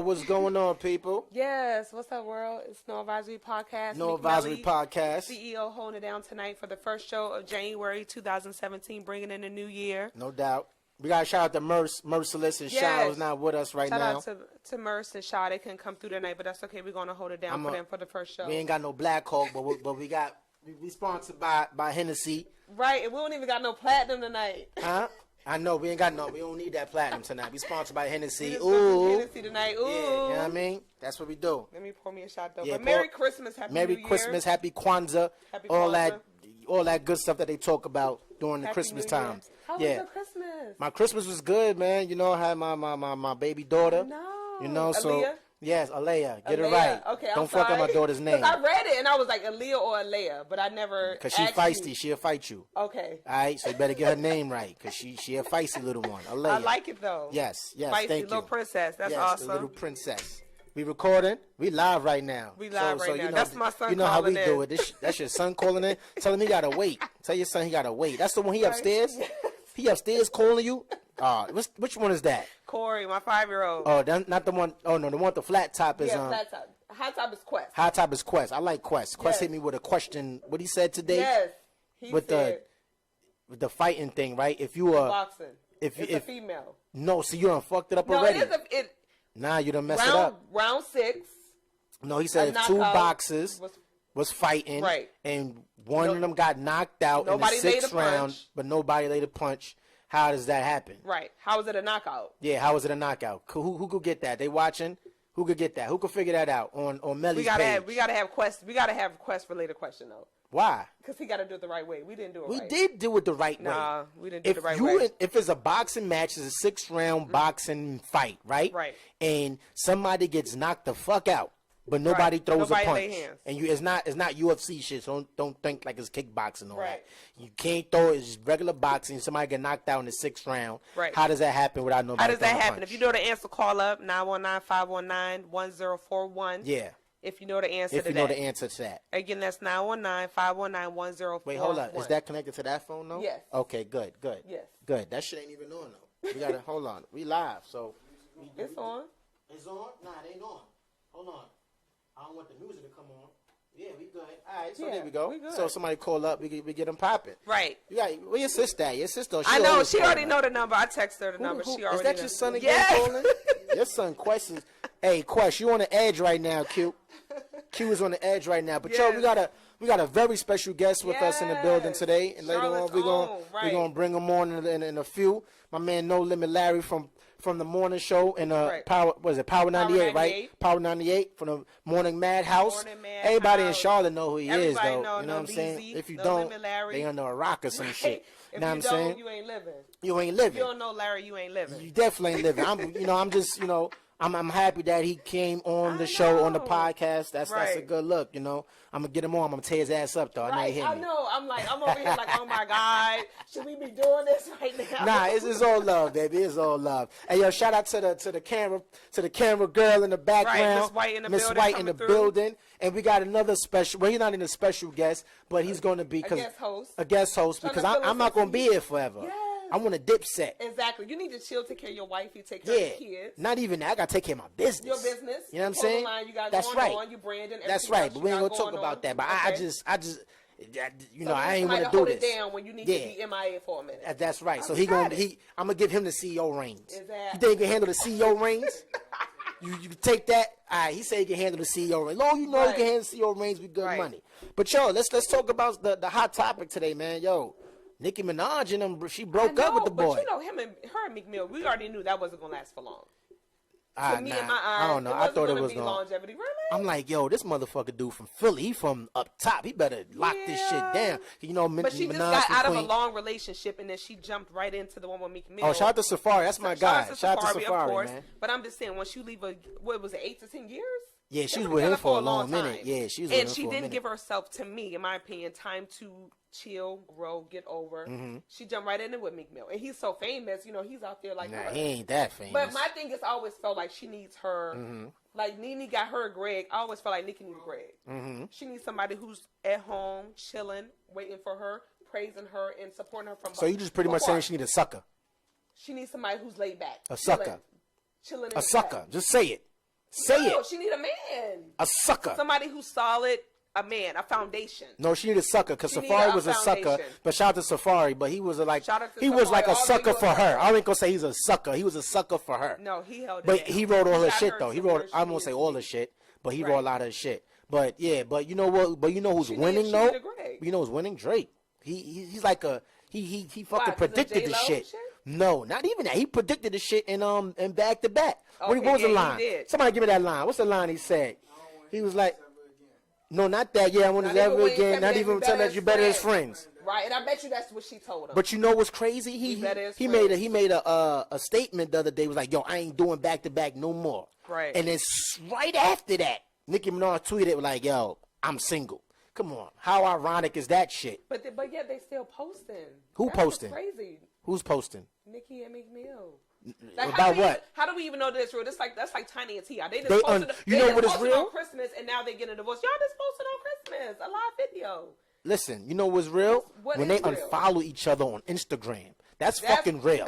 what's going on, people? Yes, what's up, world? It's Noadvisory Podcast. Noadvisory Podcast. CEO holding it down tonight for the first show of January 2017, bringing in the new year. No doubt. We got to shout out to Merciless and Shaw is not with us right now. Shout out to Merce and Shaw. They couldn't come through tonight, but that's okay. We're going to hold it down for them for the first show. We ain't got no Black Hawk, but we sponsored by Hennessy. Right, and we don't even got no platinum tonight. Huh? I know, we don't need that platinum tonight. We sponsored by Hennessy. Ooh. Hennessy tonight. Ooh. Yeah, you know what I mean? That's what we do. Let me pour me a shot, though. Yeah, but Merry Christmas, Happy New Year. Merry Christmas, Happy Kwanzaa. Happy all Kwanzaa. all that good stuff that they talk about during the Christmas times. How was your Christmas? My Christmas was good, man. You know, I had my baby daughter. No. You know, so... Aaliyah? Yes, Alea. Get it right. Okay, Don't fuck up my daughter's name. I read it and I was like Aaliyah or Alea, but I never. Because she feisty. She'll fight you. Okay. All right, so you better get her name right because she a feisty little one. Alea. I like it though. Yes, feisty, thank you. Little princess. That's awesome. The little princess. We recording. We live right now. We live right now. You know, that's my son. You know how we in. do it. That's your son calling in. Tell him he gotta wait. Tell your son he gotta wait. That's the one he upstairs. He upstairs calling you. Which one is that? Corey, my 5-year-old. Oh, that's not the one. Oh no, the one with the flat top is flat top. High top is Quest. High top is Quest. I like Quest. Quest hit me with a question. What he said today? Yes, he said with the fighting thing, right? If you are boxing, it's a female. No, see you done fucked it up already. No, it is Nah, you done messed it up. Round 6. No, he said if 2 boxers was fighting, right, and one of them got knocked out in the 6th round, but nobody laid a punch. How does that happen? Right. How is it a knockout? Yeah, how is it a knockout? Who could get that? They watching? Who could get that? Who could figure that out on Melly's page? We gotta have Quest related question though. Why? Because he got to do it the right way. We didn't do it right. We did do it the right way. Nah, we didn't do it the right way. If it's a boxing match, it's a 6th round boxing fight, right? Right. And somebody gets knocked the fuck out, but nobody throws a punch. Lay hands. And it's not UFC shit. So don't think like it's kickboxing or right. that. You can't throw it. It's just regular boxing. Somebody get knocked out in the 6th round. Right. How does that happen without nobody? How does that happen? Punch? If you know the answer, call up 919-519-1041. Yeah. If you know the answer to that. If you know the answer to that. Again, that's 919-519-1041. Wait, hold on. Is that connected to that phone, though? Yes. Okay, good. Yes. Good. That shit ain't even on, though. We got to, hold on. We live, so. It's on. It's on? Nah, it ain't on. Hold on. I don't want the music to come on. Yeah, we good. All right, so there we go. So somebody call up, we get them popping. Right. Where your sister at? Your sister. I know, she already know the number. I text her the number. She already Is that your son again calling? Your son, Quest is. Hey, Quest, you on the edge right now, Q. Q is on the edge right now. But yo, we got a very special guest with us in the building today, and later on we're gonna bring him on in a few. My man No Limit Larry from the morning show in Power 98, right? Power 98 from the Morning Madhouse. Everybody in Charlotte know who he is, though. You know what I'm saying? If you don't, they under a rock or some shit. You know what I'm saying? You ain't living. You ain't living. If you don't know Larry, you ain't living. You definitely ain't living. I'm just, I'm happy that he came on the show, on the podcast. That's a good look, I'm gonna get him on. I'm gonna tear his ass up though. I know. I'm over here like, oh my God, should we be doing this right now? Nah, it's all love, baby. It's all love. And yo, shout out to the camera girl in the background. Miss White in the building. And we got another special. Well, he's not in a special guest, but he's going to be a guest host because I'm not going to be here forever. Yes. I want a Dipset. Exactly. You need to chill, take care of your wife, you take care of your kids. Not even that. I got to take care of my business. Your business. You know what I'm saying? That's right. You branding. That's right. But we ain't going to talk about that. But I just, I ain't want to do this. Hold it down when you need to be MIA for a minute. That's right. So I'm going to give him the CEO reins. Exactly. You think he can handle the CEO reins? You take that. All right, he said he can handle the CEO reins. Long you know he can handle the CEO reins with good money. But yo, let's talk about the hot topic today, man. Yo, Nicki Minaj and them, she broke up with the boy. But her and Meek Mill, we already knew that wasn't gonna last for long. To me, in my eyes, I don't know. I thought it was gonna longevity. Really? I'm like, yo, this motherfucker dude from Philly, he from up top. He better lock this shit down. But she just got out of a long relationship and then she jumped right into the one with Meek Mill. Oh, shout out to Safari. That's my guy. Shout out to Safari, of course. Man. But I'm just saying, once you leave what was it, 8 to 10 years? Yeah, she was with him for a long minute. Yeah, she was with him for a minute. And she didn't give herself, to me, in my opinion, time to chill, grow, get over. Mm-hmm. She jumped right in it with Meek Mill. And he's so famous, he's out there like her. He ain't that famous. But my thing is, I always felt like she needs her. Mm-hmm. Like Nene got her Greg. I always felt like Nicki needs Greg. Mm-hmm. She needs somebody who's at home, chilling, waiting for her, praising her, and supporting her from. So you just pretty much saying she needs a sucker. She needs somebody who's laid back. A sucker. Chilling. A sucker. Just say it. Say No, it. she need a man. A sucker. Somebody who's solid. A man, a foundation. No, she need a sucker because She need Safari a was a sucker. foundation. But shout out to Safari, but he was like Shout out to he was like a Safari. sucker Although for you a her. sucker. I ain't gonna say he's a sucker. He was a sucker for her. No, he held it But down. he wrote all her got shit her though. He to where wrote. she I won't needs say to all be. the shit, but he Right. wrote a lot of shit. But yeah, but you know what? But you know who's She winning need though? a Greg. You know who's winning? Drake. He's like a he fucking 'Cause of predicted the J-Lo shit. shit? No, not even that. He predicted the shit in back to back. Okay, What was the yeah, he line? did. Somebody give me that line. What's the line he said? He was like, no, not that. Yeah, I want to Not even ever when he again. said Not that even you tell better that you better as friends. friends. Right, and I bet you that's what she told him. But you know what's crazy? We better as He friends. made a statement the other day. Was like, yo, I ain't doing back to back no more. Right. And then right after that, Nicki Minaj tweeted like, yo, I'm single. Come on, how ironic is that shit? But yet they still posting. Who That's posting? What's crazy. Who's posting? Nikki and Meek Mill. About what? How do we even know this real? That's like Tiny and T.I. They just They posted. you know what is posted real? on Christmas, and now they getting a divorce. Y'all just posted on Christmas a live video. Listen, you know what's real? What when is they real? unfollow each other on Instagram. That's fucking real.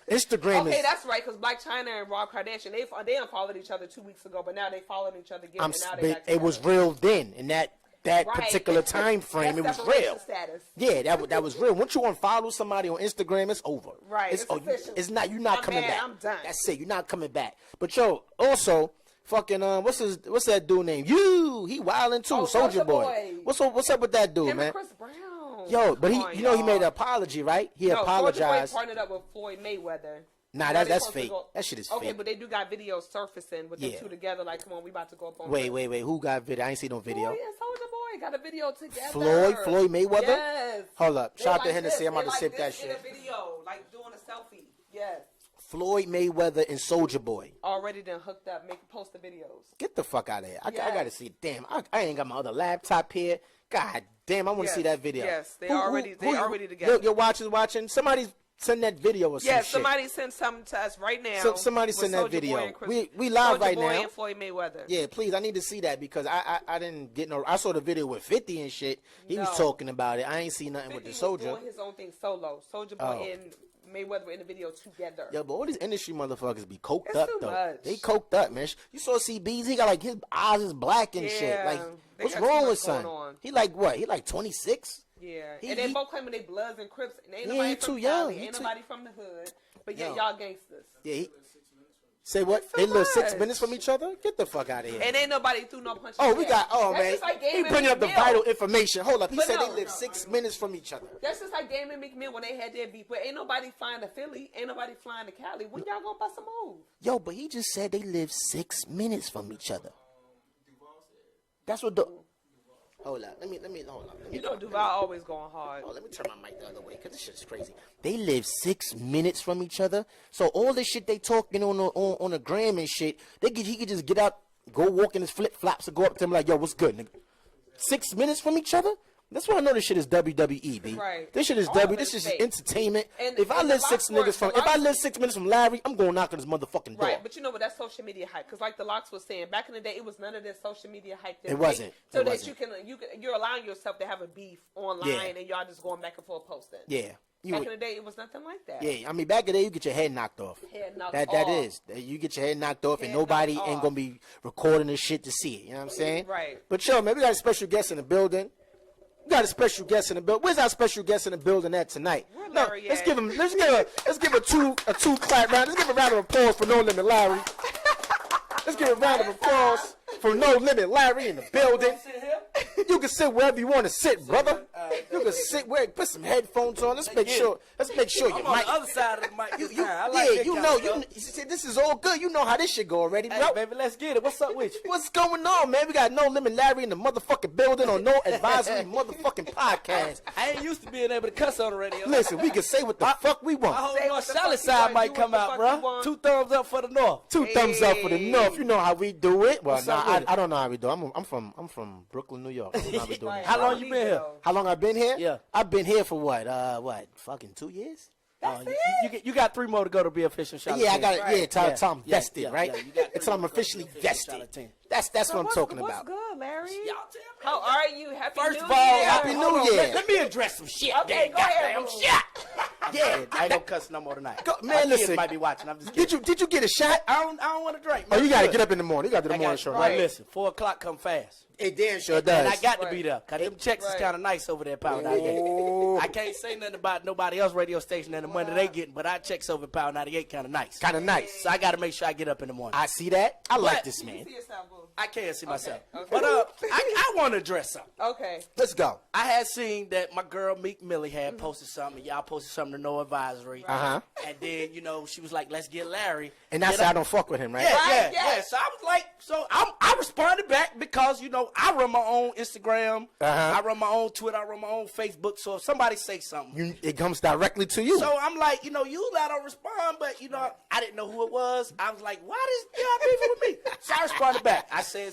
Instagram Okay, is. that's right. Because Black China and Rob Kardashian, they unfollowed each other 2 weeks ago, but now they followed each other again. I'm, and now they but back it was together. real then, in that Right. particular time frame. It That's was real. separation status. Yeah, that was real. Once you unfollow somebody on Instagram, it's over. Right, it's official. It's not. You're not I'm coming mad, back. I'm done. That's it. You're not coming back. But yo, also, fucking what's that dude name? He wildin' too, Oh, Soulja Soulja Boy. Boy. What's up with that dude, Him man? and Chris Brown. Yo, but Come on, he made an y'all. apology, right? He No, apologized. Soulja Boy partnered up with Floyd Mayweather. Nah, Now they that's supposed to fake. go- That shit is Okay, fake. but they do got videos surfacing with the Yeah. two together. Like, come on, we about to go up on. Wait. Who got video? I ain't see no video. Floyd and Soulja Boy got a video together. Floyd Mayweather? Yes. Hold up. They Shout out to like Hennessy. this. I'm about They to like sip that this in shit. a video, like doing a selfie. Yes. Floyd Mayweather and Soulja Boy. Already done hooked up, post the videos. Get the fuck out of here. I Yes. gotta see. Damn, I ain't got my other laptop here. God damn, I want to Yes. see that video. Yes, they already together. Your watchers watching. Somebody send that video or some Yes, shit. somebody sent something to us right now. Somebody with send that Soulja video. Boy and Chris- We live Soulja right Boy now. and Floyd Mayweather. Yeah, please. I need to see that because I didn't get no. I saw the video with 50 and shit. He was No. talking about it. I ain't seen nothing with 50 the was soldier. doing his own thing solo. Soulja Boy and Mayweather were in the video together. Yeah, but all these industry motherfuckers be coked It's up too though. much. They coked up, man. You saw CB's. He got like his eyes is black and shit. Yeah, Like, they what's got too wrong much with son? going on. He like what? He like 26. Yeah, He- and they he- both claiming they Bloods and Crips, and ain't Yeah, nobody he from too young. Cali, He ain't too- nobody from the hood, but yet Yo. y'all gangsters. Yeah. Say what? It's too They live 6 much. minutes from each other. Get the fuck out of here. And ain't nobody threw no punches. Oh, we yet. got. Oh That's man, just like he Damon bringing up the McMill. vital information. Hold up. He But said no. they live 6 minutes from each other. That's just like Damon McMill when they had their beef. But ain't nobody flying to Philly. Ain't nobody flying to Cali. When y'all gonna bust a move? Yo, but he just said they live 6 minutes from each other. That's what the. Hold up. Let me hold up. Let me, You know Duval always going hard. Oh, let me turn my mic the other way because this shit's crazy. They live 6 minutes from each other, so all this shit they talking on the gram and shit, he could just get out, go walk in his flip flops, and go up to him like, yo, what's good, nigga? 6 minutes from each other? That's why I know this shit is WWE, B. Right. This shit is All of This it's is fake. entertainment. And- if I and live the 6 Locks niggas from, were- if I live 6 minutes from Larry, I'm going to knock on his motherfucking door. Right, but you know what? That's social media hype. Because like the Locks was saying, back in the day, it was none of this social media hype. It wasn't. So It that wasn't. you're allowing yourself to have a beef online, Yeah. and y'all just going back and forth posting. Yeah. Back in the day, it was nothing like that. Yeah, I mean, back in the day, you get your head knocked off. Head knocked That off. is. You get your head knocked off, and Head nobody knocked ain't off. going to be recording this shit to see it. You know what I'm saying? Right. But, yo, man, we got a special guest in the building. We got a special guest in the building. Where's our special guest in the building at tonight? Where No, Larry let's at? give him. Let's give a two clap round. Let's give a round of applause for No Limit Larry. Let's give a round of applause for No Limit Larry in the building. You can sit wherever you want to sit, brother. You can sit where. Put some headphones on. Let's make sure. Let's make sure I'm your on mic. the other side of the mic You, this you, time. I like yeah, this you kind know, of stuff. you see, this is all good. You know how this shit go already, bro. Hey, baby, let's get it. What's up with you? What's going on, man? We got No Limit Larry in the motherfucking building on No Advisory motherfucking podcast. I ain't used to being able to cuss on the radio. Listen, we can say what the fuck we My want. whole Say North what the Charlotte fuck you side want, might do come what the out, fuck bro. you want. 2 thumbs up for the North. Two thumbs up for the North. You know how we do it. Well, What's up nah, with it? I don't know how we do. I'm from Brooklyn, New York. I don't know how we doing Right. it. How long I you don't been either, here? though. How long I been here? Yeah. I've been here for what? Fucking 2 years? That's it. You got 3 more to go to be official Charlotte. Yeah, I got it. Right. Yeah, till I'm Yeah, vested, yeah, right? yeah, you got Until I'm 3 officially more to go to vested. Charlotte team. That's what I'm talking what's about. good, Larry? Y'all tell me. How are you? Happy First New of all, Year. Happy New hold on, Year. Let me address some shit. Okay, go ahead, Goddamn boo. shit. Yeah, I ain't gonna cuss no more tonight. Go, man, My kids listen. might be watching. I'm just kidding. Did you get a shot? I don't want to drink. Oh, man. you gotta Good. get up in the morning. You gotta do the I morning got, show, right, right? listen, 4 o'clock come fast. It damn sure And does. I got to Right. be there. Because them checks is Right. kind of nice over there at Power 98. Oh. I can't say nothing about nobody else radio station and the money they getting, but our checks over at Power 98 kind of nice. Kind of nice. So I got to make sure I get up in the morning. I see that. I like But- this You man. see yourself, boo. I can't see myself. okay. But I want to address something. Okay. Let's go. I had seen that my girl Meek Millie had posted something. Y'all posted something to Noadvisory. Uh-huh. And then, she was like, let's get Larry. And that's Get why I up- don't fuck with him, right? Yeah, Right, yeah. yes. So I was like, I responded back because, I run my own Instagram. Uh-huh. I run my own Twitter. I run my own Facebook. So if somebody say something. It comes directly to you. So I'm like, you let her respond, but, I didn't know who it was. I was like, why does y'all beefing with me? So I responded back. I said,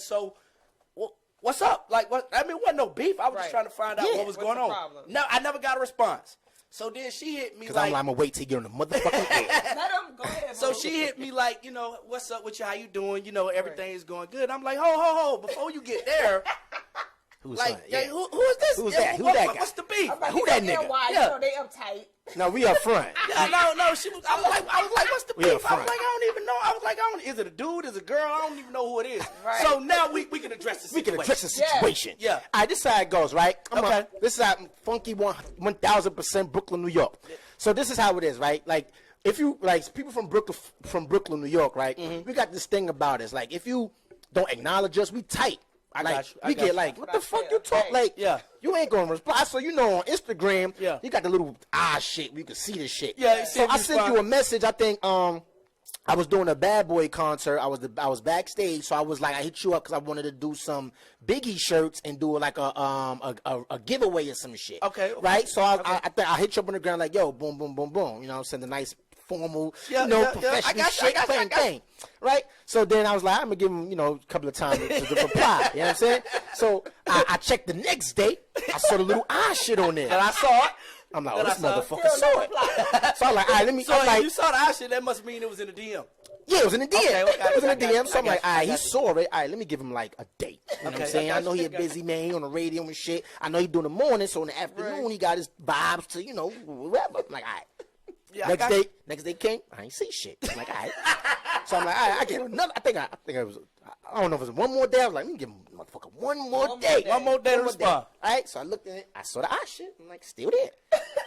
what's up? Like, what? I mean, wasn't no beef. I was just Right. trying to find out Yeah. what was What's going the on. problem? No, I never got a response. So then she hit me Because like, I'm gonna wait till you get on the motherfucking air. Let him go ahead. so boo. she hit me like, what's up with you? How you doing? Everything is going good. I'm like, ho, before you get there, Who's like, that? hey, who is this? Who's Yeah, that? Who that guy? What's the beef? I'm like, Who you that know, nigga? Why, Yeah. they uptight. No, we up front. Yeah, no, she was. I was like, what's the We beef? up I was front. like, I don't even know. I was like, is it a dude? Is it a girl? I don't even know who it is. Right. So now we can address the We situation. can address the Yeah. situation. Yeah. All right, this is how it goes, right? Okay. This is how funky 1000% Brooklyn, New York. So this is how it is, right? Like, if you, like, people from Brooklyn, New York, right? Mm-hmm. We got this thing about us. Like, if you don't acknowledge us, we tight. I Like, got you. I we got get you. like, what the That's fuck fair. you talk? Hey. Like, Yeah. you ain't gonna reply. So you know on Instagram, Yeah. you got the little shit where you can see this shit. Yeah, you So see I me sent respond. you a message. I think I was doing a Bad Boy concert. I was backstage, so I was like, I hit you up because I wanted to do some Biggie shirts and do like a giveaway or some shit. Okay. Right. So I hit you up on the ground like, yo, boom, boom, boom, boom. Send a nice formal, Yeah, yeah. professional I got you, shit, I got you, I got you. thing. Right. So then I was like, I'm gonna give him, a couple of times to reply. You know what I'm saying? So I checked the next day. I saw the little shit on there. And I saw it. I'm like, Then oh, this I saw it. motherfucker saw it. So I'm like, all right, let me. So I'm if like, you saw the eye shit, that must mean it was in the DM. yeah, it was in the DM. Okay, okay, It was in I the got you, DM. So I'm I like, got all you, right, I he got you. saw it. All right, let me give him like a date. You know what Okay, I'm saying? I I got know you, he a I got you. busy man. He on the radio and shit. I know he doing the morning. So in the afternoon, he got his vibes to, whatever. I'm like, all right. Yeah, Next day came, I ain't see shit. I'm like, all right. So I'm like, all right, I get another. I think it was. I don't know if it was one more day. I was like, let me give him motherfucker one more day. One more day to respond. All right. So I looked at it. I saw the shit. I'm like, still there.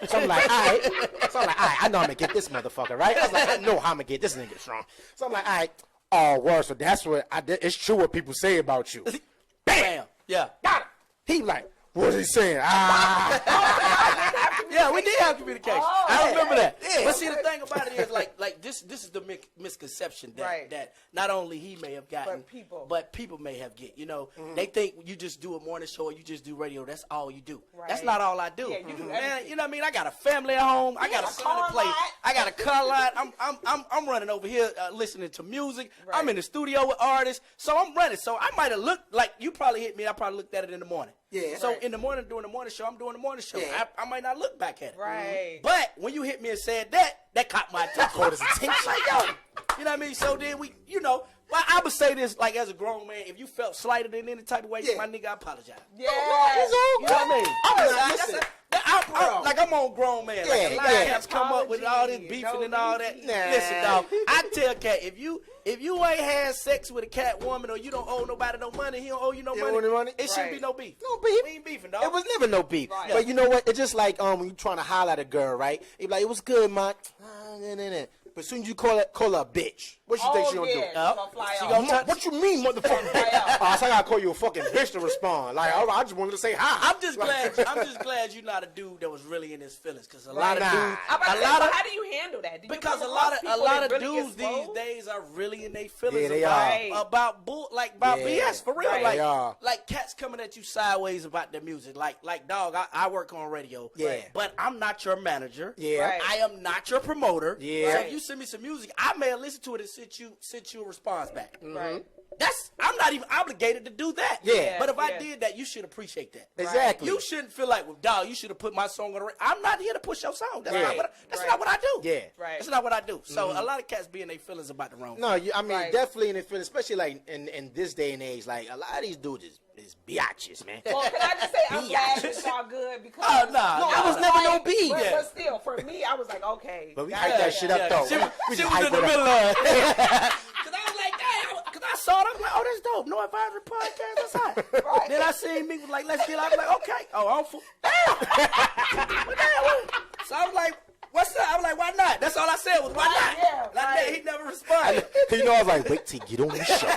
So I'm like, all right. I know I'm gonna get this motherfucker, right? I was like, I know how I'm gonna get this nigga strong. So I'm like, all right. Oh, word. So that's what it's true what people say about you. Bam. Yeah. Got it. He like, what's he saying? Yeah, we did have communication. Oh, I remember that. yeah. But see, the thing about it is, like this is the misconception that Right. that not only he may have gotten, But people. people may have get. They think you just do a morning show or you just do radio. That's all you do. Right. That's not all I do. Yeah, you do Man, everything. you know what I mean? I got a family at home. I got a son car to play. lot. I got a car lot. I'm running over here listening to music. Right. I'm in the studio with artists, so I'm running. So I might have looked like you probably hit me. I probably looked at it in the morning. Yeah. So Right. in the morning doing the morning show, I'm doing the morning show. Yeah. I might not look back at it. Right. But when you hit me and said that caught my attention. Caught his attention. I'm like, yo, you know what I mean? So then we, well, I would say this like as a grown man, if you felt slighted in any type of way, Yeah. my nigga, I apologize. Yeah. It's all You know what I mean? I'm not, That's listen. I'm on grown man. Like a lot Yeah, of yeah. cats come up with all this beefing and all that. Listen, dog, I tell cat if you ain't had sex with a cat woman or you don't owe nobody no money, he don't owe you no You don't owe any money? it shouldn't Right. be no beef. No beef. We ain't beefing, dog. It was never no beef. Right. But you know what? It's just like when you trying to holler at a girl, right? You be like, it was good, man. Nah. But as soon as you call her a bitch, what you think she gonna do? She gonna fly She off. gonna touch- What you mean, motherfucker? So I gotta call you a fucking bitch to respond. Like, all right, I just wanted to say hi. I'm just glad you're not a dude that was really in his feelings, because a lot of Nah. dudes, I'm about to a say, lot so of how do you handle that? Do you because come a lot across of people that really dudes these exposed? days are really in their feelings Yeah, they are. about Yeah. BS for real. Right. Like, They are. like cats coming at you sideways about their music. Like dog, I work on radio. Yeah. But I'm not your manager. Yeah. Right. I am not your promoter. Yeah. So if you send me some music, I may listen to it and send you a response back. Right. I'm not even obligated to do that. Yeah. But if I did that, you should appreciate that. Exactly. You shouldn't feel like, well, dog, you should have put my song on the radio. I'm not here to push your song. That's not what I do. Yeah. Right. That's not what I do. So a lot of cats be in their feelings about the wrong thing. No, I mean, definitely in the feeling, especially like in this day and age, like a lot of these dudes is biatches, man. Well, can I just say I'm glad that y'all good because I was never no B. But still, for me, I was like, okay. But we hyped that shit up though. She was just in hyped the it up. middle of it. Because I was like, damn. Because I saw it. I was like, oh, that's dope. No Advisory Podcast. That's hot. Right. Then I seen me was like, let's get out. I was like, okay. Oh, I'm full. Damn. But damn, what? So I was like, what's up? I was like, why not? That's all I said was, why not? Yeah, Like that, he never responded. You know, I was like, wait till you get on the show.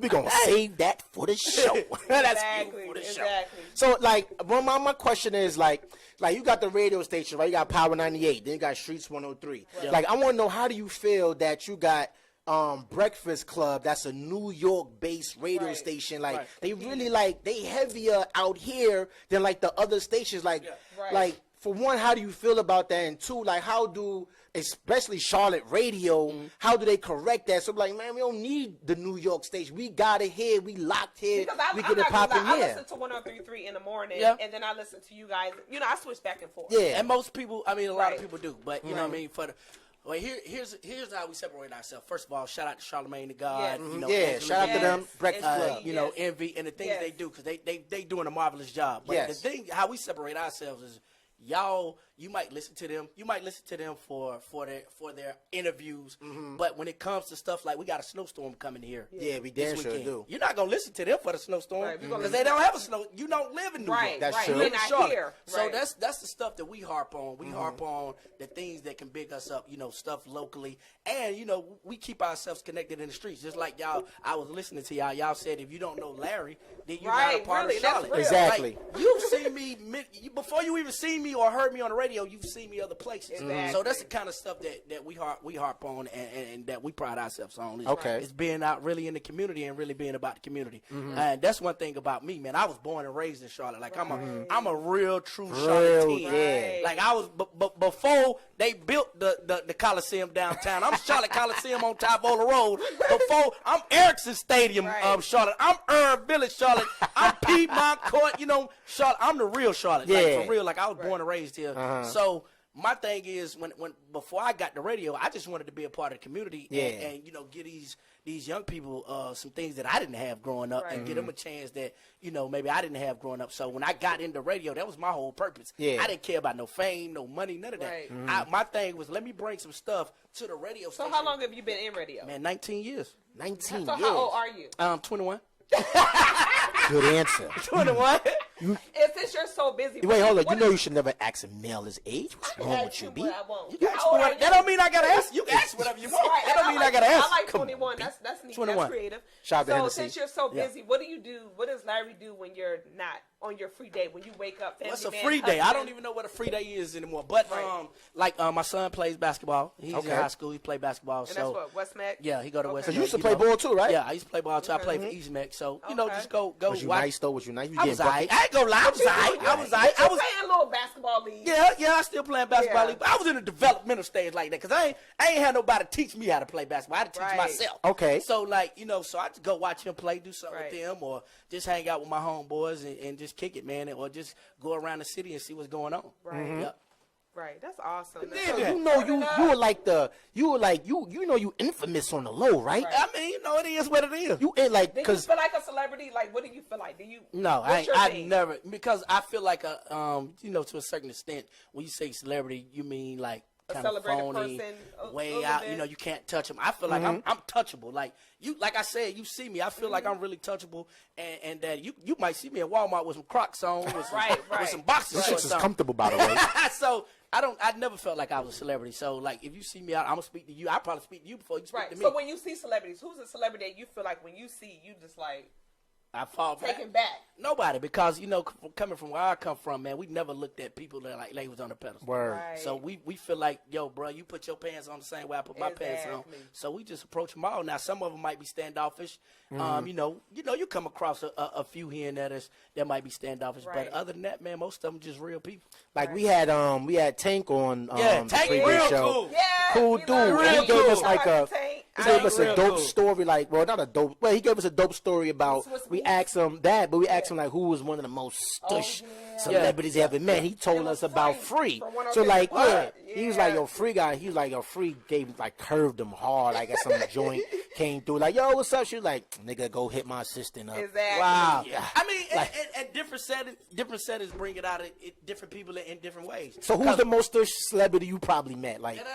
We gonna save that for the show. That's Exactly. for the show. Exactly. So, like, my question is, like you got the radio station, right? You got Power 98, then you got Streets 103. Right. Like, I want to know, how do you feel that you got Breakfast Club? That's a New York-based radio station. Like, they really they heavier out here than like the other stations. Like, like for one, how do you feel about that? And two, like, how do especially Charlotte radio, how do they correct that? So, like, man, we don't need the New York station. We got it here. We locked here. Because we I'm get it not gonna popping lie, I here. listen to 103.3 in the morning, Yeah. and then I listen to you guys. You know, I switch back and forth. Yeah. And most people, I mean, a lot of Right. people do. But, you know what I mean? For the, well, here's how we separate ourselves. First of all, shout out to Charlamagne the God. Yes. You know, Yeah, Angela shout out to them. Yes. Breakfast Club. you know, Yes. Envy and the things Yes. they do, because they doing a marvelous job. But Yes. the thing, how we separate ourselves is, y'all, you might listen to them. You might listen to them for their interviews. But when it comes to stuff like, we got a snowstorm coming here. Yeah, we this damn sure weekend, do. You're not gonna listen to them for the snowstorm Right, we gonna because listen they don't have a snow. You don't live in New Right, York. That's right. true. We're You live in not Charlotte. here. So Right. that's the stuff that we harp on. We harp on the things that can big us up, you know, stuff locally. And, you know, we keep ourselves connected in the streets. Just like y'all, I was listening to y'all. Y'all said if you don't know Larry, then you're not a Right, part really, of that's Charlotte. real. Exactly. Like, you've seen me, before you even seen me or heard me on the radio, you've seen me other places. Exactly. So that's the kind of stuff that we harp on and that we pride ourselves on. Okay. It's being out really in the community and really being about the community. And that's one thing about me, man. I was born and raised in Charlotte. Like, I'm a real, true Charlotte yeah. Like, I was, before they built the Coliseum downtown, I'm Charlotte Coliseum on Tyvola Road. Before, I'm Erickson Stadium, Right. Charlotte. I'm Irv Village, Charlotte. I'm Piedmont Court, you know, Charlotte. I'm the real Charlotte. Like, Yeah. for real. Like, I was born and raised here. So, my thing is, when before I got the radio, I just wanted to be a part of the community and you know, get these young people some things that I didn't have growing up and give them a chance that, you know, maybe I didn't have growing up. So when I got into radio, that was my whole purpose. Yeah. I didn't care about no fame, no money, none of that. Right. My thing was, let me bring some stuff to the radio So station. how long have you been in radio? Man, 19 years. 19 So years. how old are you? 21. Good answer. 21. And since you're so busy, Wait, hold on. what You know is- you should never ask a male his age. What's wrong with you, B? but I won't. You can ask How old for are it. That don't mean I gotta ask. You can ask whatever you want. Right, That don't and mean I gotta ask. I like Come on, 21. B. That's neat. 21. That's creative. Shout out to so Hennessy. since you're so Yeah. busy, what do you do? What does Larry do when you're not on your free day? When you wake up, family What's a man, free day? I husband? don't even know what a free day is anymore. But Right. my son plays basketball. He's Okay. in high school. He played basketball. And so that's what West Mac. yeah, he go to West. So Mac, you used to you play know. ball too, right? Yeah, I used to play ball too. I played for East Mac. So you know, Okay. just go. Was you watch. nice though? Was you nice? You I getting was alright. buckets? I ain't gonna lie. I was alright. I was alright. You I was. playing a little basketball league. Yeah, I still playing basketball Yeah. league. But I was in a developmental stage like that because I ain't had nobody teach me how to play basketball. I had to teach Right. myself. Okay. So like, you know, so I just go watch him play, do something Right. with them, or just hang out with my homeboys and just kick it, man, or just go around the city and see what's going on. Right. Yep. Right. That's awesome. So you know you know you infamous on the low, right? Right. I mean, you know, it is what it is. You ain't like Do you because feel like a celebrity? Like, what do you feel like? Do you? No, what's your I thing? never, because I feel like you know, to a certain extent, when you say celebrity, you mean like A kind of celebrated phony, person, a way little out. bit. You know, you can't touch them. I feel like I'm touchable. Like you, like I said, you see me. I feel like I'm really touchable, and that you might see me at Walmart with some Crocs on, with some, Right. with some boxers this or shit is something. comfortable, by the way. So I never felt like I was a celebrity. So like, if you see me out, I'm gonna speak to you. I probably speak to you before you speak Right. to me. So when you see celebrities, who's a celebrity that you feel like when you see you just like I fall back. taken back? Nobody, because you know, coming from where I come from, man, we never looked at people that like they was on the pedestal. Word. Right. So we feel like, yo, bro, you put your pants on the same way I put my pants on. Exactly. So we just approach them all. Now some of them might be standoffish. You know, you come across a few here and there that might be standoffish. Right. But other than that, man, most of them just real people. Like we had Tank on Yeah, the Tank previous real show. cool. Yeah. Cool we dude. love Real Tank. cool. He gave us like Shout out a to Tank. He gave us a real dope cool. story, like, well, not a dope, well, he gave us a dope story about, Swiss we Beats. asked him that, but we asked him, like, who was one of the most stush celebrities he ever met. He told It was us about Free Free. from 106 So, like, Park. yeah, he was like, yo, Free guy, he was like, yo, Free gave, like, curved him hard, like, at some joint, came through, like, yo, what's up? She was like, nigga, go hit my assistant up. Exactly. Wow. Yeah. I mean, Like- and different settings bring it out. Different people in different ways. So, who's the most stush celebrity you probably met? Like, And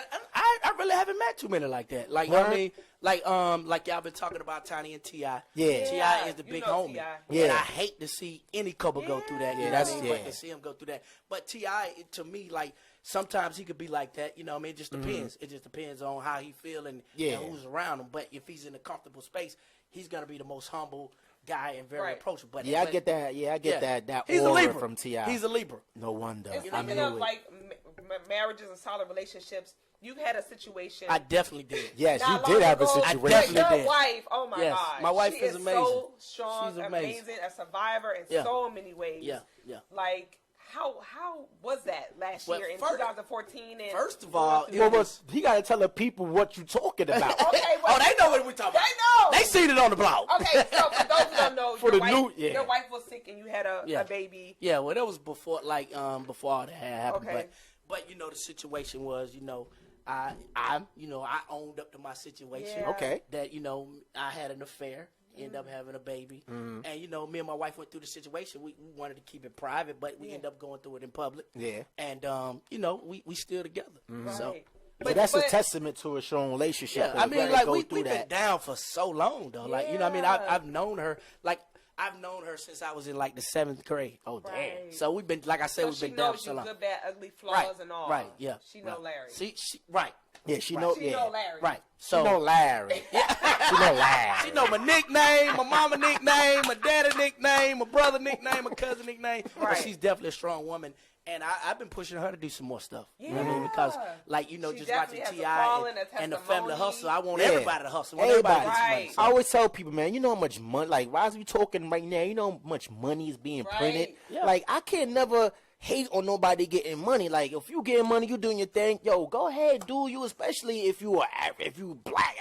I really haven't met too many like that. Like Word? I mean, like y'all been talking about Tiny and T.I. Yeah. T.I. is the You big know homie. T.I. Yeah. And I hate to see any couple go through that. You know that's- what I mean? But yeah. to see him go through that. But T.I. to me, like sometimes he could be like that. You know what I mean? It just depends. It just depends on how he feel and who's around him. But if he's in a comfortable space, he's gonna be the most humble guy and very Right. approachable. But yeah, I get that. Yeah, I get that He's a aura Libra. from T.I. He's a Libra. No wonder. And I speaking knew of it. like marriages and solid relationships, you've had a situation. I definitely did. Yes, not you did long have a ago, situation. I definitely your did. wife, oh my Yes, God. my wife she is amazing. so strong, She's amazing. a survivor in Yeah. so many ways. Yeah, yeah. Like, how was that last Well, year in first- 2014? And First of all, Well, he got to tell the people what you talking about. Okay, oh, they know what we're talking about. They know. They seen it on the blog. Okay, so for those who don't know, For your the wife, new- yeah. your wife was sick and you had a Yeah. baby. Yeah, well, that was before, before all that had happened. Okay. But you know, the situation was, I owned up to my situation. Yeah. Okay. That I had an affair, ended up having a baby, and me and my wife went through the situation. We wanted to keep it private, but we ended up going through it in public. Yeah. And we still together. So. Right. So that's a testament to a strong relationship. Yeah, I mean, Let it like go we've through been that. down for so long, though. Like, you know what I mean? Yeah. I've known her, I've known her since I was in like the 7th grade. Oh damn! Right. So we've been, like I said, So we've she been down knows so you long. good, bad, ugly, flaws, Right, and all. right, yeah. She know Larry. Right, Yeah, she Right. know. She Yeah, know Larry. right. she So know Larry. She know Larry. she know my nickname, my mama nickname, my daddy nickname, my brother nickname, my cousin nickname. But Right. she's definitely a strong woman. And I've been pushing her to do some more stuff. Yeah. You know what I mean? Because, She just watching definitely has a T.I. calling, a and the family testimony. hustle, I want Yeah. everybody to hustle. I want everybody to get some money. Right. So- I always tell people, man, you know how much money, like, why is we talking right now? You know how much money is being printed? Right. Yeah. Like, I can't never hate on nobody getting money. Like, if you getting money, you doing your thing, yo, go ahead, do you, especially if you are if you black,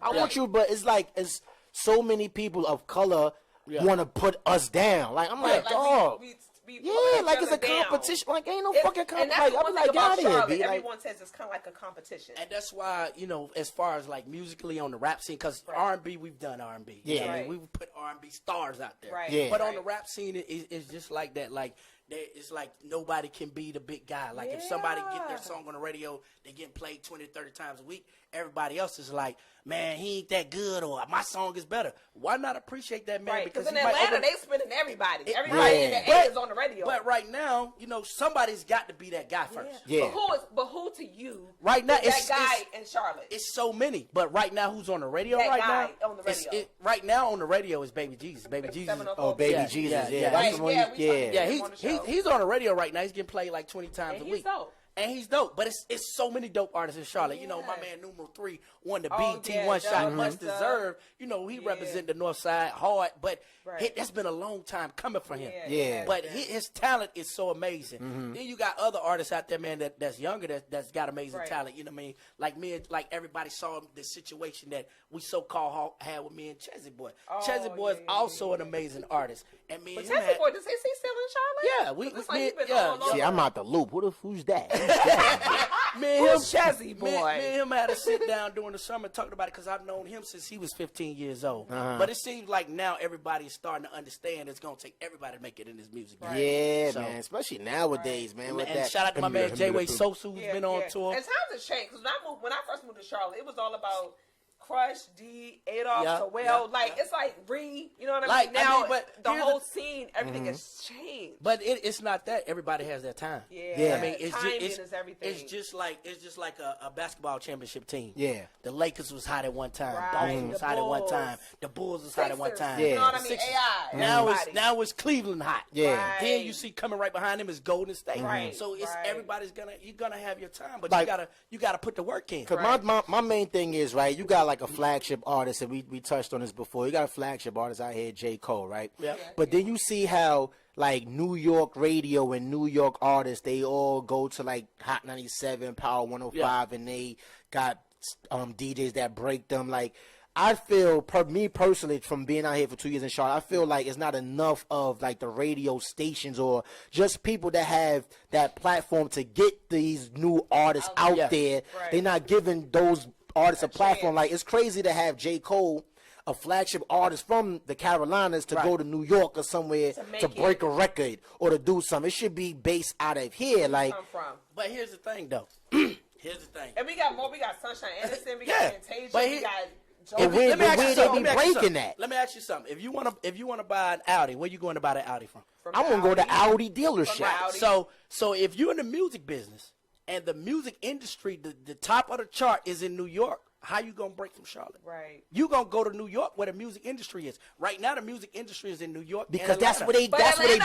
I want you, but it's like, it's so many people of color want to put us down. Like, I'm like, dog. Yeah, like it's a competition. Like ain't no fucking competition. And that's Like, the I'm one like, thing get about out of here, Charlotte. B. Like, Everyone says it's kind of like a competition. And that's why, as far as like musically on the rap scene, because R&B, we've done R&B. You know what I mean? Right. We've put R&B stars out there. Right. Yeah. But on the rap scene, it's just like that. Like, it's like nobody can be the big guy. Like, if somebody get their song on the radio, they getting played 20, 30 times a week. Everybody else is like, man, he ain't that good, or my song is better. Why not appreciate that man? Right, because in he might Atlanta, over- they spinning everybody. Everybody in the Yeah. A is on the radio. But right now, somebody's got to be that guy first. Yeah. But who to you? Right now, is that guy in Charlotte? It's so many, but right now, who's on the radio That right guy now? on the radio. Right now on the radio is Baby Jesus. Baby Jesus. 704. oh, baby Yeah, Jesus, yeah, yeah, yeah. that's Right, the one. yeah, we Yeah, Yeah, him on the show. he's on the radio right now. He's getting played like 20 times And a he's week. dope. And he's dope, but it's so many dope artists in Charlotte. Yeah. You know, my man Numero 3 won the Oh, BET yeah, One Shot, Doug, much Doug. deserved. He represent the North Side hard, but Right. that's been a long time coming for him. Yeah. But his talent is so amazing. Then you got other artists out there, man, that's younger that's got amazing Right. talent. You know what I mean? Like me, like everybody saw the situation that we so-called had with me and Chezzy Boy. Oh, Chezzy Boy is yeah, also an amazing artist, and me But and him Tessie had, Boy, is he still in Charlotte? Yeah, we- It's me- like he been yeah, all over. See, I'm out the loop. Who's that? me and him, Who's Chezzy Boy? Me and him had to sit down during the summer and talk about it because I've known him since he was 15 years old. But it seems like now everybody is starting to understand it's going to take everybody to make it in this music. Yeah, So- man. Especially nowadays, man. With And that. shout out to my man J-Way Sosu, who's Yeah, been on yeah. tour. And times have changed. Because when I first moved to Charlotte, it was all about Crush, D, Adolph, Yeah, Sowell. yeah, like, yeah. it's like Bree, you know what I Like, mean? I Now, mean, but the here's whole the- scene, everything has changed. But it's not that everybody has their time. Yeah. I mean, it's Timing just is everything. It's just like a basketball championship team. Yeah. The Lakers was hot at one time. Right. Boston was The hot at one Bulls. time. The Bulls was hot at one Sixers, time. Yeah. You know what I The mean? Sixers. AI. Now everybody. it's Cleveland hot. Yeah. Right. Then you see coming right behind them is Golden State. Right. So it's Right. everybody's you're gonna have your time, but Like- you gotta put the work in. Cause Right. my main thing is, right, you got like a flagship artist, and we touched on this before. You got a flagship artist out here, J. Cole, right? Yeah. But then you see how like New York radio and New York artists, they all go to like Hot 97, Power 105, and they got DJs that break them. Like, I feel, me personally, from being out here for 2 years in Charlotte, I feel like it's not enough of like the radio stations or just people that have that platform to get these new artists out there. Right. They're not giving those artists a platform. Like, it's crazy to have J. Cole, a flagship artist from the Carolinas, to go to New York or somewhere to break a record or to do something. It should be based out of here. Like, but here's the thing, though. Here's the thing. And we got more. We got Sunshine Anderson. We got Fantasia. We got. Let me ask you something. If you wanna buy an Audi, where you going to buy the Audi from? I'm gonna go to Audi dealership. So if you're in the music business and the music industry, the top of the chart is in New York, how you gonna break from Charlotte? Right. You gonna go to New York where the music industry is. Right now, the music industry is in New York because that's where they breaking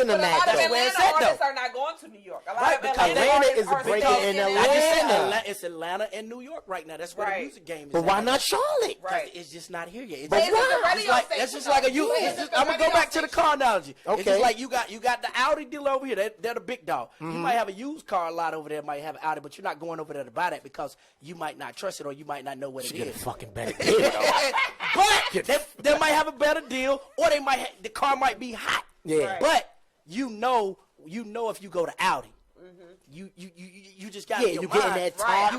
them at. That's where Atlanta artists are not going to New York. Right, because Atlanta is breaking in Atlanta. It's Atlanta and New York right now. That's where the music game is. But why not Charlotte? Right. It's just not here yet. But why? It's just like I'm gonna go back to the car analogy. Okay. It's just like you got the Audi dealer over here. They're the big dog. You might have a used car lot over there, might have an Audi, but you're not going over there to buy that because you might not trust it or you might not know what it is. Fucking better deal, but they might have a better deal, or the car might be hot. Yeah. Right. But you know if you go to Audi, you just got you getting that top.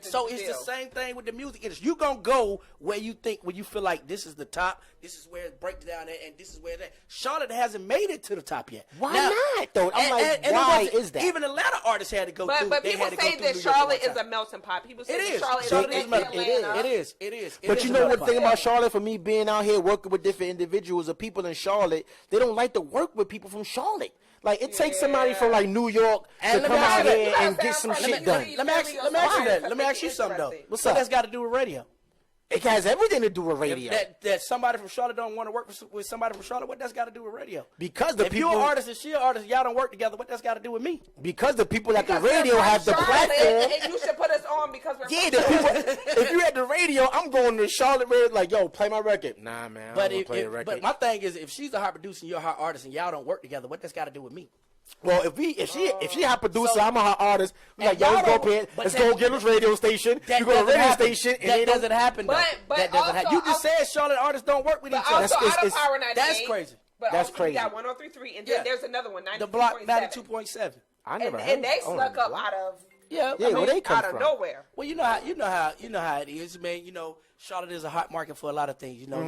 So it's the same thing with the music industry. You gonna go where you feel like this is the top. This is where it breaks down at, and this is where that. Charlotte hasn't made it to the top yet. Why not though? Why is that? Even Atlanta artists had to go through. But people say that Charlotte is a melting pot. People say that Charlotte is Atlanta. It is. But you know what thing about Charlotte, for me being out here working with different individuals or people in Charlotte, they don't like to work with people from Charlotte. Like, it takes somebody from like New York to come out here and get some shit done. Let me ask you that. Let me ask you something though. What's up? That's got to do with radio. It has everything to do with radio. That somebody from Charlotte don't want to work with somebody from Charlotte. What that's got to do with radio? Because the if people, you're an artist and she's an artist, y'all don't work together. What that's got to do with me? Because the people at the radio have the platform. And you should put us on because we're the people. If you at the radio, I'm going to Charlotte radio. Like, yo, play my record. Nah, man. I don't play the record. But my thing is, if she's a hot producer and you're a hot artist and y'all don't work together, what that's got to do with me? Well, if she a producer, I'm a hot artist. We like, yo, let's go up here. Let's go get this radio station. You go to the radio station, and that doesn't happen. That doesn't happen. You just said Charlotte artists don't work with each other. That's crazy. That's crazy. We got 103.3, and then there's another one, 92.7. The block 92.7. I never heard. And they snuck up out of where they come from? Out of nowhere. Well, you know how it is, man. You know, Charlotte is a hot market for a lot of things. You know,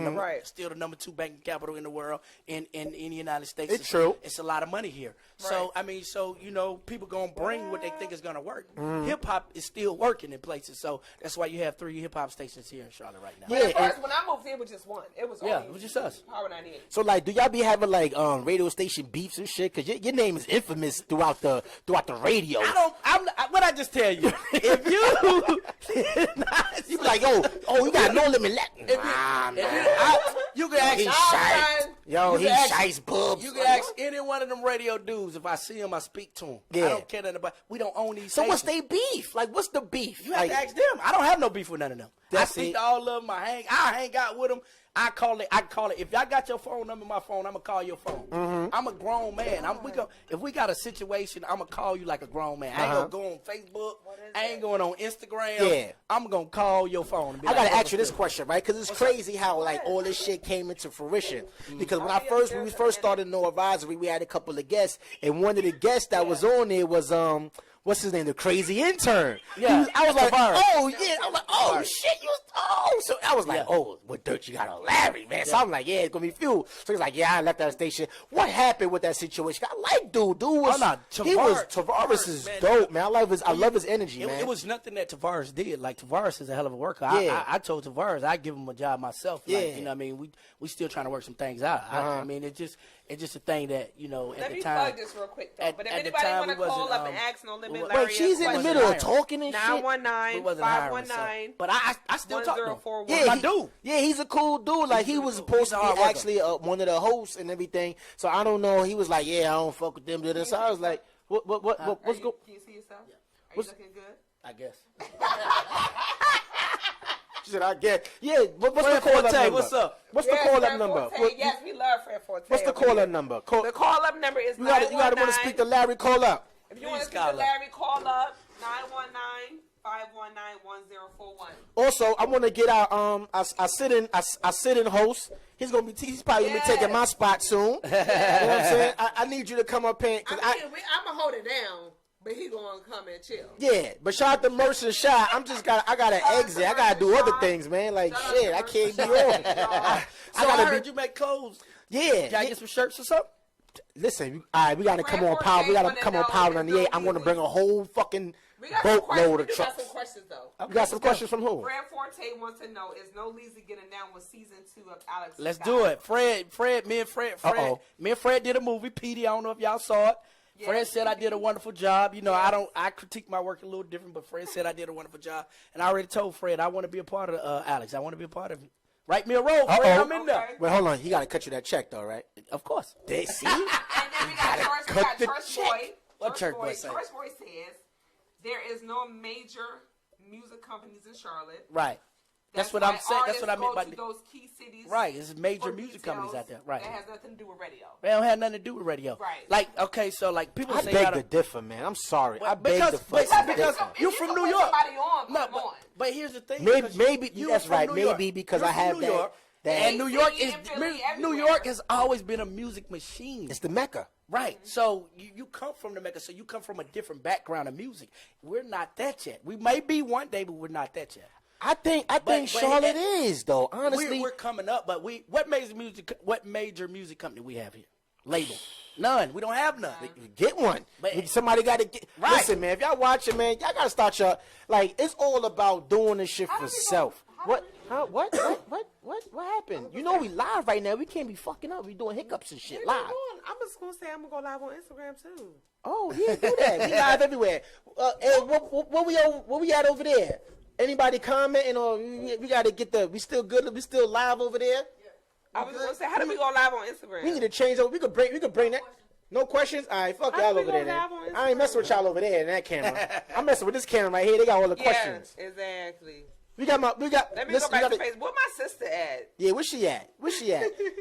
still the number 2 banking capital in the world in the United States. It's true. It's a lot of money here. Right. So you know, people gonna bring what they think is gonna work. Hip hop is still working in places, so that's why you have 3 hip hop stations here in Charlotte right now. Yeah. First, when I moved here, it was just one. It was it was just us. Power 98. So like, do y'all be having like radio station beefs and shit? Cause your name is infamous throughout the radio. What I just tell you, if you be like, you got no limit left. You can ask he's shice bubs. You can ask any one of them radio dudes. If I see him, I speak to him. Yeah. I don't care nothing about. We don't own these. So stations. what's they beef? Like, what's the beef? You have to ask them. I don't have no beef with none of them. I speak to all of them. I hang out with them. I call it. If I got your phone number, my phone, I'm gonna call your phone. I'm a grown man. If we got a situation, I'm gonna call you like a grown man. I ain't gonna go on Facebook. I ain't going on Instagram. Yeah. I'm gonna call your phone. I gotta ask you this question, right? Because it's crazy how like all this shit came into fruition. Because when we first started Noadvisory, we had a couple of guests, and one of the guests that was on there was what's his name? The crazy intern. Yeah. I was like, oh yeah. I was like, oh shit, So I was like, what dirt you got on Larry, man? So I'm like, yeah, it's gonna be few. So he's like, yeah, I left that station. What happened with that situation? I like dude. Tavares is dope, man. I love his energy, man. It was nothing that Tavares did. Like, Tavares is a hell of a worker. Yeah. I told Tavares I'd give him a job myself. Like, you know what I mean? We still trying to work some things out. I mean, it's just a thing that, you know, at the time. Let me plug this real quick, though. But if anybody want to call up and ask No Limit Larry, wait, she's in the middle of talking and shit. 919-519. But I still talk to him. Yeah, my dude. Yeah, he's a cool dude. Like, he was supposed to be actually one of the hosts and everything. So I don't know. He was like, yeah, I don't fuck with them. So I was like, what's going? Can you see yourself? Are you looking good? I guess. She said, I guess. Yeah, what's the call-up number? What's up? What's the call-up number? Yes, we love Fred Forte. What's the call-up number? The call-up number is 919. You got to want to speak to Larry, call up. If you want to speak to Larry, call up 919-519-5251. 519-1041. Also, I want to get our I sit in host. He's probably gonna be taking my spot soon. You know what I'm saying? I need you to come up here. I'm gonna hold it down, but he gonna come and chill. Yeah, but shout out to Mercer and Shy. I gotta exit. I gotta do other things, man. Like shit, I can't be on. I heard you make clothes. Yeah. Can I get some shirts or something? Listen, all right, we gotta come on power. We gotta come on power 98. I'm gonna bring a whole fucking boatload of trucks. We got some trucks. questions though. You got some questions from who? Brad Forte wants to know: is No Leezy getting down with season 2 of Alex? Let's Scott? do it. Me and Fred did a movie. Petey, I don't know if y'all saw it. Yeah, Fred said I did a wonderful job. You know, I critique my work a little different, but Fred said I did a wonderful job. And I already told Fred I want to be a part of Alex. I want to be a part of it. Write me a role, Fred. I'm in there. Wait, hold on. He gotta cut you that check though, right? Of course. They see? And then we got Church Boy. What Church Boy say? Church Boy says there is no major music companies in Charlotte. Right. That's what I'm saying. That's what I meant by those key cities. Right. It's major music companies out there. Right. That has nothing to do with radio. They don't have nothing to do with radio. Right. Like, okay, so like people I say beg to differ, man. I'm sorry. I beg to because differ. you're from New York. Somebody on, No, but here's the thing. Maybe you that's from right. New York. Maybe because You're I from have New York. that. And New York AC and Philly, New York has always been a music machine. It's the Mecca. Right. So you come from the Mecca, so you come from a different background of music. We're not that yet. We may be one day, but we're not that yet. I think Charlotte is though. Honestly, we're coming up, but what major music company we have here? Label. None. We don't have none. Get one. But somebody got to get. Right. Listen, man. If y'all watching, man, y'all got to start your it's all about doing this shit for self. What? Huh? What happened? You know we live right now. We can't be fucking up. We doing hiccups and shit live. I'm just gonna say I'm gonna go live on Instagram too. Oh yeah, do that. We live everywhere. What we at over there? Anybody commenting or we got to get we still good? We still live over there? I was gonna say, how do we go live on Instagram? We need to change over. We could bring that. No questions? All right, fuck y'all over there. Then. I ain't messing with y'all over there in that camera. I'm messing with this camera right here. They got all the questions. Exactly. Let me go back to Facebook. Where my sister at? Yeah, where she at?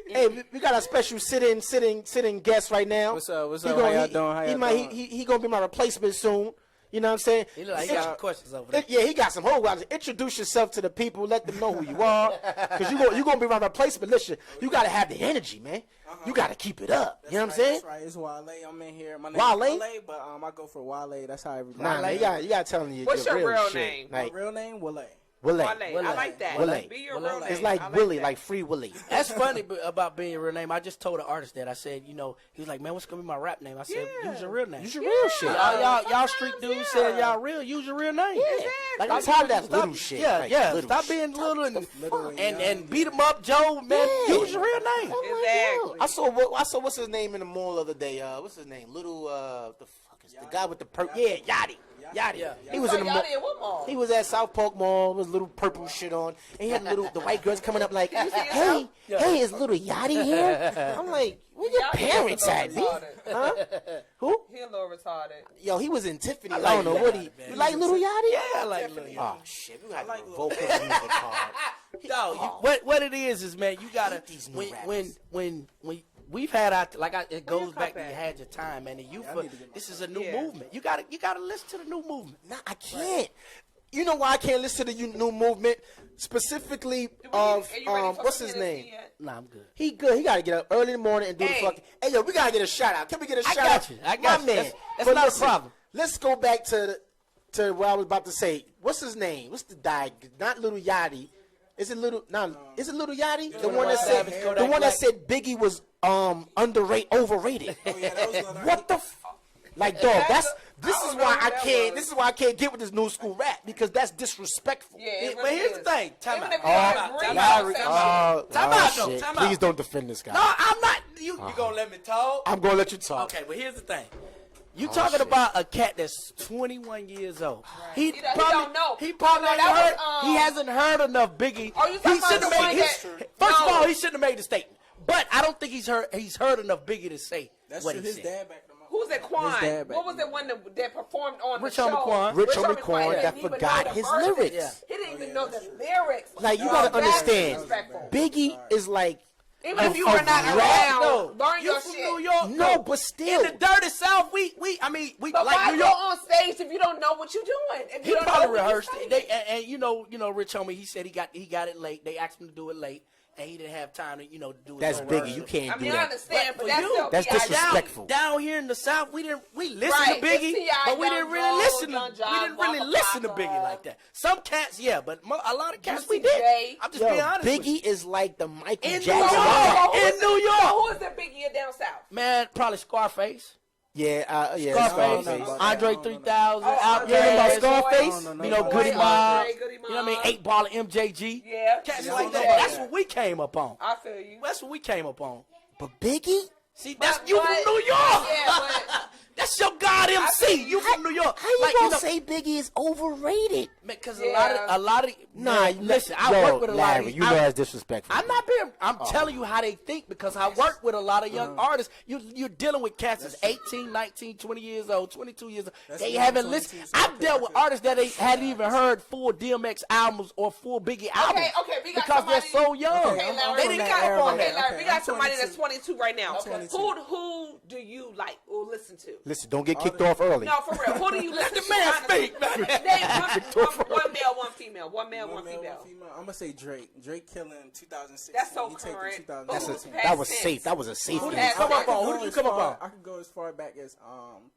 Hey, we got a special sitting guest right now. What's up? How y'all doing? He gonna be my replacement soon. You know what I'm saying? He look like he got some questions over there. Yeah, he got some whole ones. Introduce yourself to the people. Let them know who you are. Because you're going to be my replacement. Listen, you got to have the energy, man. You got to keep it up. You know what I'm saying? That's right. It's Wale. I'm in here. My name's Wale? But I go for Wale. That's how everybody. Nah, you got to tell them what's your real shit. name? My real name, Wale. Willie. I like that. Willie. Be your real name. It's like Willie, like Free Willie. That's funny about being your real name. I just told an artist that. I said, he was like, man, what's going to be my rap name? I said, use your real name. Use your real shit. Y'all street dudes said y'all real. Use your real name. Yeah. Like, I'm tired of that little shit. Yeah. Stop being little and beat him up, Joe, man. Yeah. Use your real name. Exactly. I saw what's his name in the mall the other day. What's his name? The fuck is the guy with the purple? Yeah, Yachty. Yeah. He was in the mall. He was at South Park Mall with little purple shit on. And he had the white girls coming up like, hey, is little Yachty here? I'm like, where your parents at, B? Huh? Who? He a little retarded. Yo, he was in Tiffany. I don't know what he. You like little Yachty? Yeah, I like little Yachty. Oh shit, we got to vote his music card. Yo, what it is, man, you gotta when we've had it goes back to you had your time, man. This is a new movement. You gotta listen to the new movement. Nah, I can't. You know why I can't listen to the new movement? Specifically of what's his name? Nah, I'm good. He good. He gotta get up early in the morning and do the fucking. Hey yo, we gotta get a shout out. Can we get a shout out? I got you. Man. That's not a problem. Let's go back to what I was about to say. What's his name? What's the guy? Not Little Yachty. Is it Little Yachty? The one that said Biggie was overrated. Oh, yeah, that was what the like, dog, this is why I can't get with this new school rap, because that's disrespectful. Yeah, but here's the thing. Time out. Please don't defend this guy. No, I'm not. You gonna let me talk? I'm gonna let you talk. Okay, but here's the thing. You talking about a cat that's 21 years old. Right. He don't know. He probably he hasn't heard enough Biggie. Oh, you talking about First of all, he shouldn't have made the statement. But I don't think he's heard enough Biggie to say what he said. Dad back them up. Who's that? Quan? What was the one that performed on Rich the show? Quan. Rich Homie Quan that forgot his lyrics. Yeah. He didn't even know the lyrics. Like, you gotta understand, Biggie is like Even if you are not around, learn you your from shit. New York. No, but still. In the dirty South, we But like why New go York. on stage if you don't know what you're doing? If He you don't probably know what you're rehearsed saying? it. And you know, Rich homie, he said he got it late. They asked him to do it late, and he didn't have time to to do it. That's so Biggie. early. You can't I do mean, I that. understand, but For that's you, still That's P.I. disrespectful. Down here in the South, we didn't listen Right, to Biggie, it's T.I., but we Young didn't really Joe, listen to Young John, we didn't really Waka listen to Flocka. Biggie like that. Some cats, yeah, but a lot of cats we Juicy did. J. I'm just Yo, being honest. with you. Biggie is like the Michael In New Jackson. York. of rap. In New York. Who is the Biggie of down south? Man, probably Scarface. Yeah, Scarface, no, no, Andre no, 3000, Oh, Outkast, You know about Andre, Scarface? No, no, you know, no, Goody Boy, Mob, Andre, Goody you know what I mean, Mob. 8 Ball of MJG. Yeah. Cats Yeah, like I that. know about That's that. what we came up on. I feel you. That's what we came up on. But Biggie? See, that's But- you from but- New York. Yeah, but That's your God MC. You from New York. How you Like, gonna know, say Biggie is overrated? Because Yeah. a lot of Nah, man, listen, I yo, work with a lot of Larry, these. you know that's disrespectful. I'm not being. I'm telling you how they think because I work with a lot of young artists. You're dealing with cats that's 18, 19, 20 years old, 22 years old. That's They me, haven't 22, listened. so I've okay, dealt with okay. artists that they hadn't even heard full DMX albums or full Biggie albums. okay, we got because they're somebody- so young. Okay, Okay, I'm Larry, they from we didn't that got, come era up on right okay, that. now. Larry, we got I'm somebody 22. that's 22 right now. I'm 22. Who do you like or listen to? Listen, don't get kicked off early. No, for real. Who do you listen the to? man honestly? speak, man. Name one male, one female. One male, one female. I'm gonna say Drake. Drake killing 2016. That's so He taking current. 2016. That was safe. That was a safe Who game. has- Come up on. Who I did could you go come as up far- on? I could go as far back as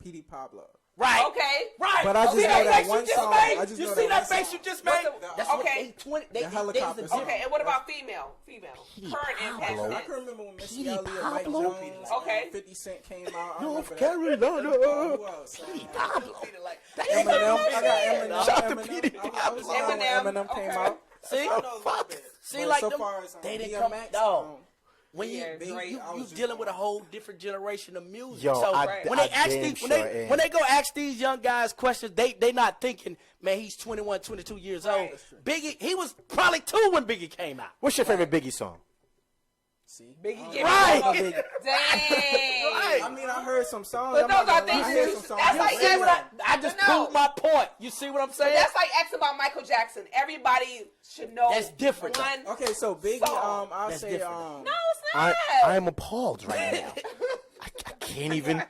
P.D. Pablo. Right. Okay. Right. But I just See know that face one you just song. made? I just You know see that that one face song. you just made? What's That's the- what okay. they 20. They The helicopter they- song. Okay, and what about female? Current and past Pablo. I tense. can remember when Missy P.D. Elliott, Mike Pablo? Jones, Okay. 50 Cent came out. I North remember that. Carolina. Who else? Pablo. Eminem. I got Eminem. Shout out to Eminem. P.D. I was young when Eminem. Eminem came Okay. out. See? I know a little bit. See, But like so them, far as they didn't DMX, come. No. When Yeah, you Drake, you I was just dealing with a wrong. whole different generation of music. Yo, so I- when they I ask damn these, sure am. when they go ask these young guys questions, they not thinking, man, he's 21, 22 years old. Biggie, he was probably 2 when Biggie came out. What's your favorite Biggie song? See? Biggie get Right. Dang. I mean, I heard some songs. But I'm not those are gonna lie, I things heard you- some songs. that's You like see that- what I just No. proved my point. You see what I'm saying? That's like asking about Michael Jackson. Everybody should know. That's different, though. One. Okay, so Biggie, Song. I'll That's say, different. No, it's not. I'm appalled right now. I can't even.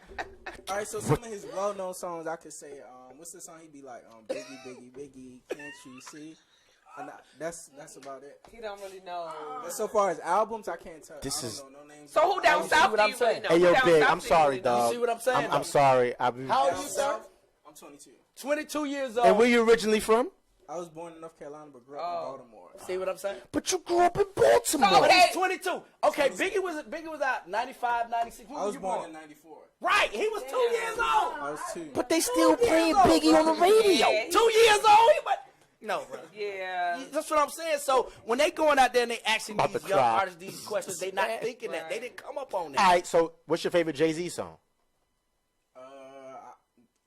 all right, so some of his well-known songs, I could say, what's the song he be like? Biggie, Biggie, Biggie, can't you see? And that's about it. He don't really know. But so far as albums, I can't tell. This I is- don't know no names. So who down see south what do I'm you really saying? know? Hey, Who yo, down Big, south I'm do you sorry, really know? dog. see what I'm saying, I'm though? sorry. How old Down you, sir? south, I'm 22. 22 years old. And where you originally from? I was born in North Carolina, but grew up in Baltimore. See what I'm saying? But you grew up in Baltimore. So, But okay. he's 22. Okay, Biggie was out 95, 96. When I was you born in 94. Right, he was 2 years old. I was 2. But they still playing old, Biggie on the radio. Yeah. 2 years old. No, bro. Yeah. That's what I'm saying. So when they going out there and they asking About these to young cry. artists these questions, they not thinking that. They didn't come up on that. All right, so what's your favorite Jay-Z song?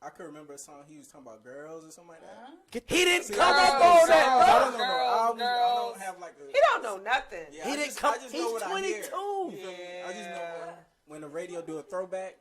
I could remember a song he was talking about girls or something like that. He didn't See, come I up don't know on that, songs. I bro. don't know no Girls, albums. I girls. don't have like a. He don't know nothing. Yeah, He I didn't just- come. I just know He's what I 22. hear. You feel me? I just know when the radio do a throwback.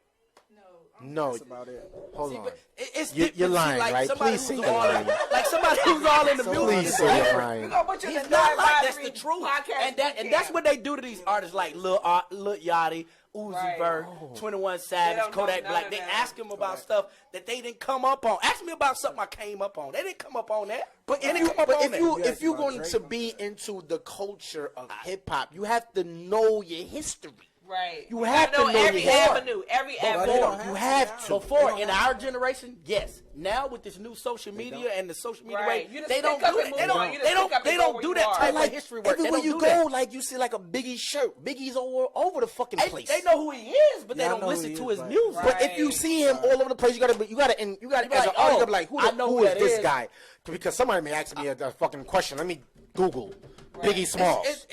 No, That's about it. hold on. It's You're different. lying, See, like right? somebody Please who's say you're all- lying. Like somebody who's all in the music. Please is say you're different. lying. We're gonna put you in He's the not like that's Noadvisory the truth, podcast and that's weekend. what they do to these artists like Lil Yachty, Uzi Right. Vert, 21 Savage, don't know Kodak none Black. of They that. ask him about stuff that they didn't come up on. Ask me about something I came up on. They didn't come up on that. But They if didn't you, come up but on if that. you You if asked you're about going Drake to on be that. into the culture of hip hop, you have to know your history. Right. You have to know every your avenue. Every But avenue. they don't You have have to. to. Before in our generation, yes. Now with this new social media and the social media Right. way, You just they don't pick up do and that. They move on. don't. You They just don't. pick up They and go don't where do you that are. type Like of history work. They everywhere don't you do go, that. like you see like a Biggie shirt. Biggie's over the fucking They, place. they know who he is, but they Yeah, I don't know who listen he to is, his but- music. But if you see him all over the place, you gotta be as an like, artist, oh, you gotta be like, I know who who is that this is. guy? Because somebody may ask me a fucking question. Let me Google Biggie Smalls.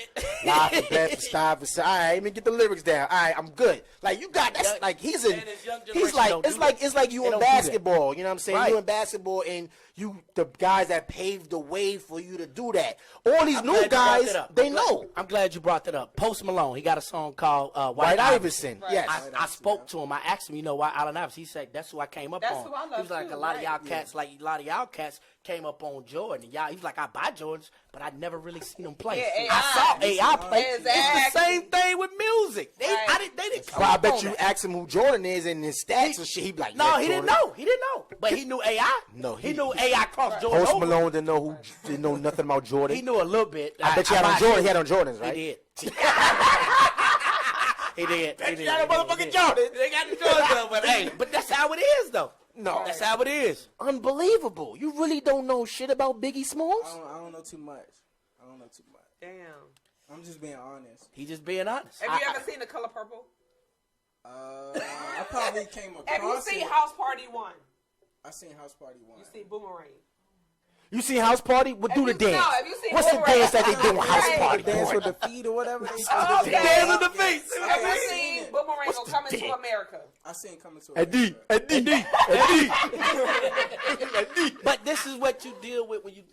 Live from Bed Style for all right, let me get the lyrics down. All right, I'm good. Like you got that's Young- like he's and this young generation like don't it's do like that. it's like you They in don't do that. basketball. You know what I'm saying? Right. You in basketball and you the guys that paved the way for you to do that. All these I'm new glad you brought guys, that up. they I'm glad- know. I'm glad you brought that up. Post Malone, he got a song called White Iverson. Yes. I spoke to him. I asked him, you know, why Allen Iverson? He said that's who I came up That's on. who I love He was like too, a lot right. of y'all cats, like a lot of y'all cats came up on Jordan. Y'all, he was like, I buy Jordans, but I never really seen him play. Yeah, I saw AI play. Exactly. It's the same thing with music. They didn't come But I up bet on you that. ask him who Jordan is and his stats and shit. He be like, No, yeah, he didn't Jordan. know. He didn't know. But he knew AI. No, he knew AI crossed Jordan Post over. Malone didn't know nothing about Jordan. He knew a little bit. I bet you had on Jordan. He had on Jordans, right? He did. He did. Bet you had on motherfucking Jordans. They got the Jordans, but hey, but that's how it is, though. No. That's how it is. Unbelievable. You really don't know shit about Biggie Smalls? I don't know too much. Damn. I'm just being honest. He just being honest. Have you ever seen The Color Purple? I probably came across Have you seen it. House Party 1? I seen House Party 1. You see Boomerang. You seen House Party? What do the Have you- dance? no, have you seen What's the Boomerang? dance that they do on House Right. Party? Dance boy? with the feet or whatever. Okay. Dance with the feet. Have you seen Boomerang What's Will the Come Into dance? America? I seen coming to Eddie. But this is what you deal with when you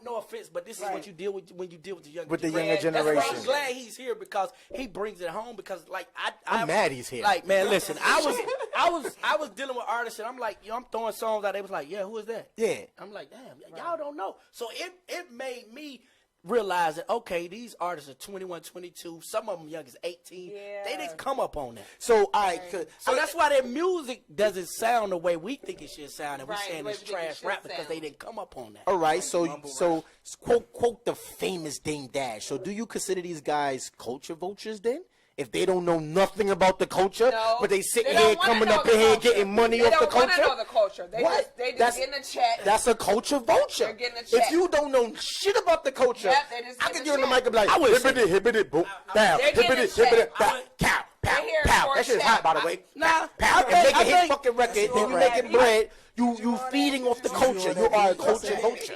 no offense, but this is what you deal with when you deal with the younger With the generation. younger That's why I'm generation. glad he's here because he brings it home. Because like I'm mad he's here. Like man, listen, I was dealing with artists and I'm like, I'm throwing songs out. They was like, yeah, who is that? Yeah. I'm like, damn, y'all don't know. So it made me realize that okay, these artists are 21, 22. Some of them young as 18. Yeah. They didn't come up on that. So, all right. So that's why their music doesn't sound the way we think it should sound, and we're Right, saying the way it's we think it trash should rap because sound. they didn't come up on that. All right, so quote the famous Dame Dash. So do you consider these guys culture vultures then? If they don't know nothing about the culture, No. but they sitting don't here wanna coming know up the in here culture. getting money They off the don't wanna culture? know the culture. They What? just That's- getting a check. That's a culture vulture. They're getting a If check. you don't know shit about the culture, Yep, they just I getting could a get on the check. mic and be like, I would say- hibbity, boom, down, They're getting hibbity, a check. hibbity, pow, cow, pow, They're here pow. for a That shit is check. hot, by the way. Nah, Pow, and make a hit fucking record, then you right. making bread. You feeding off the culture. You are a culture vulture.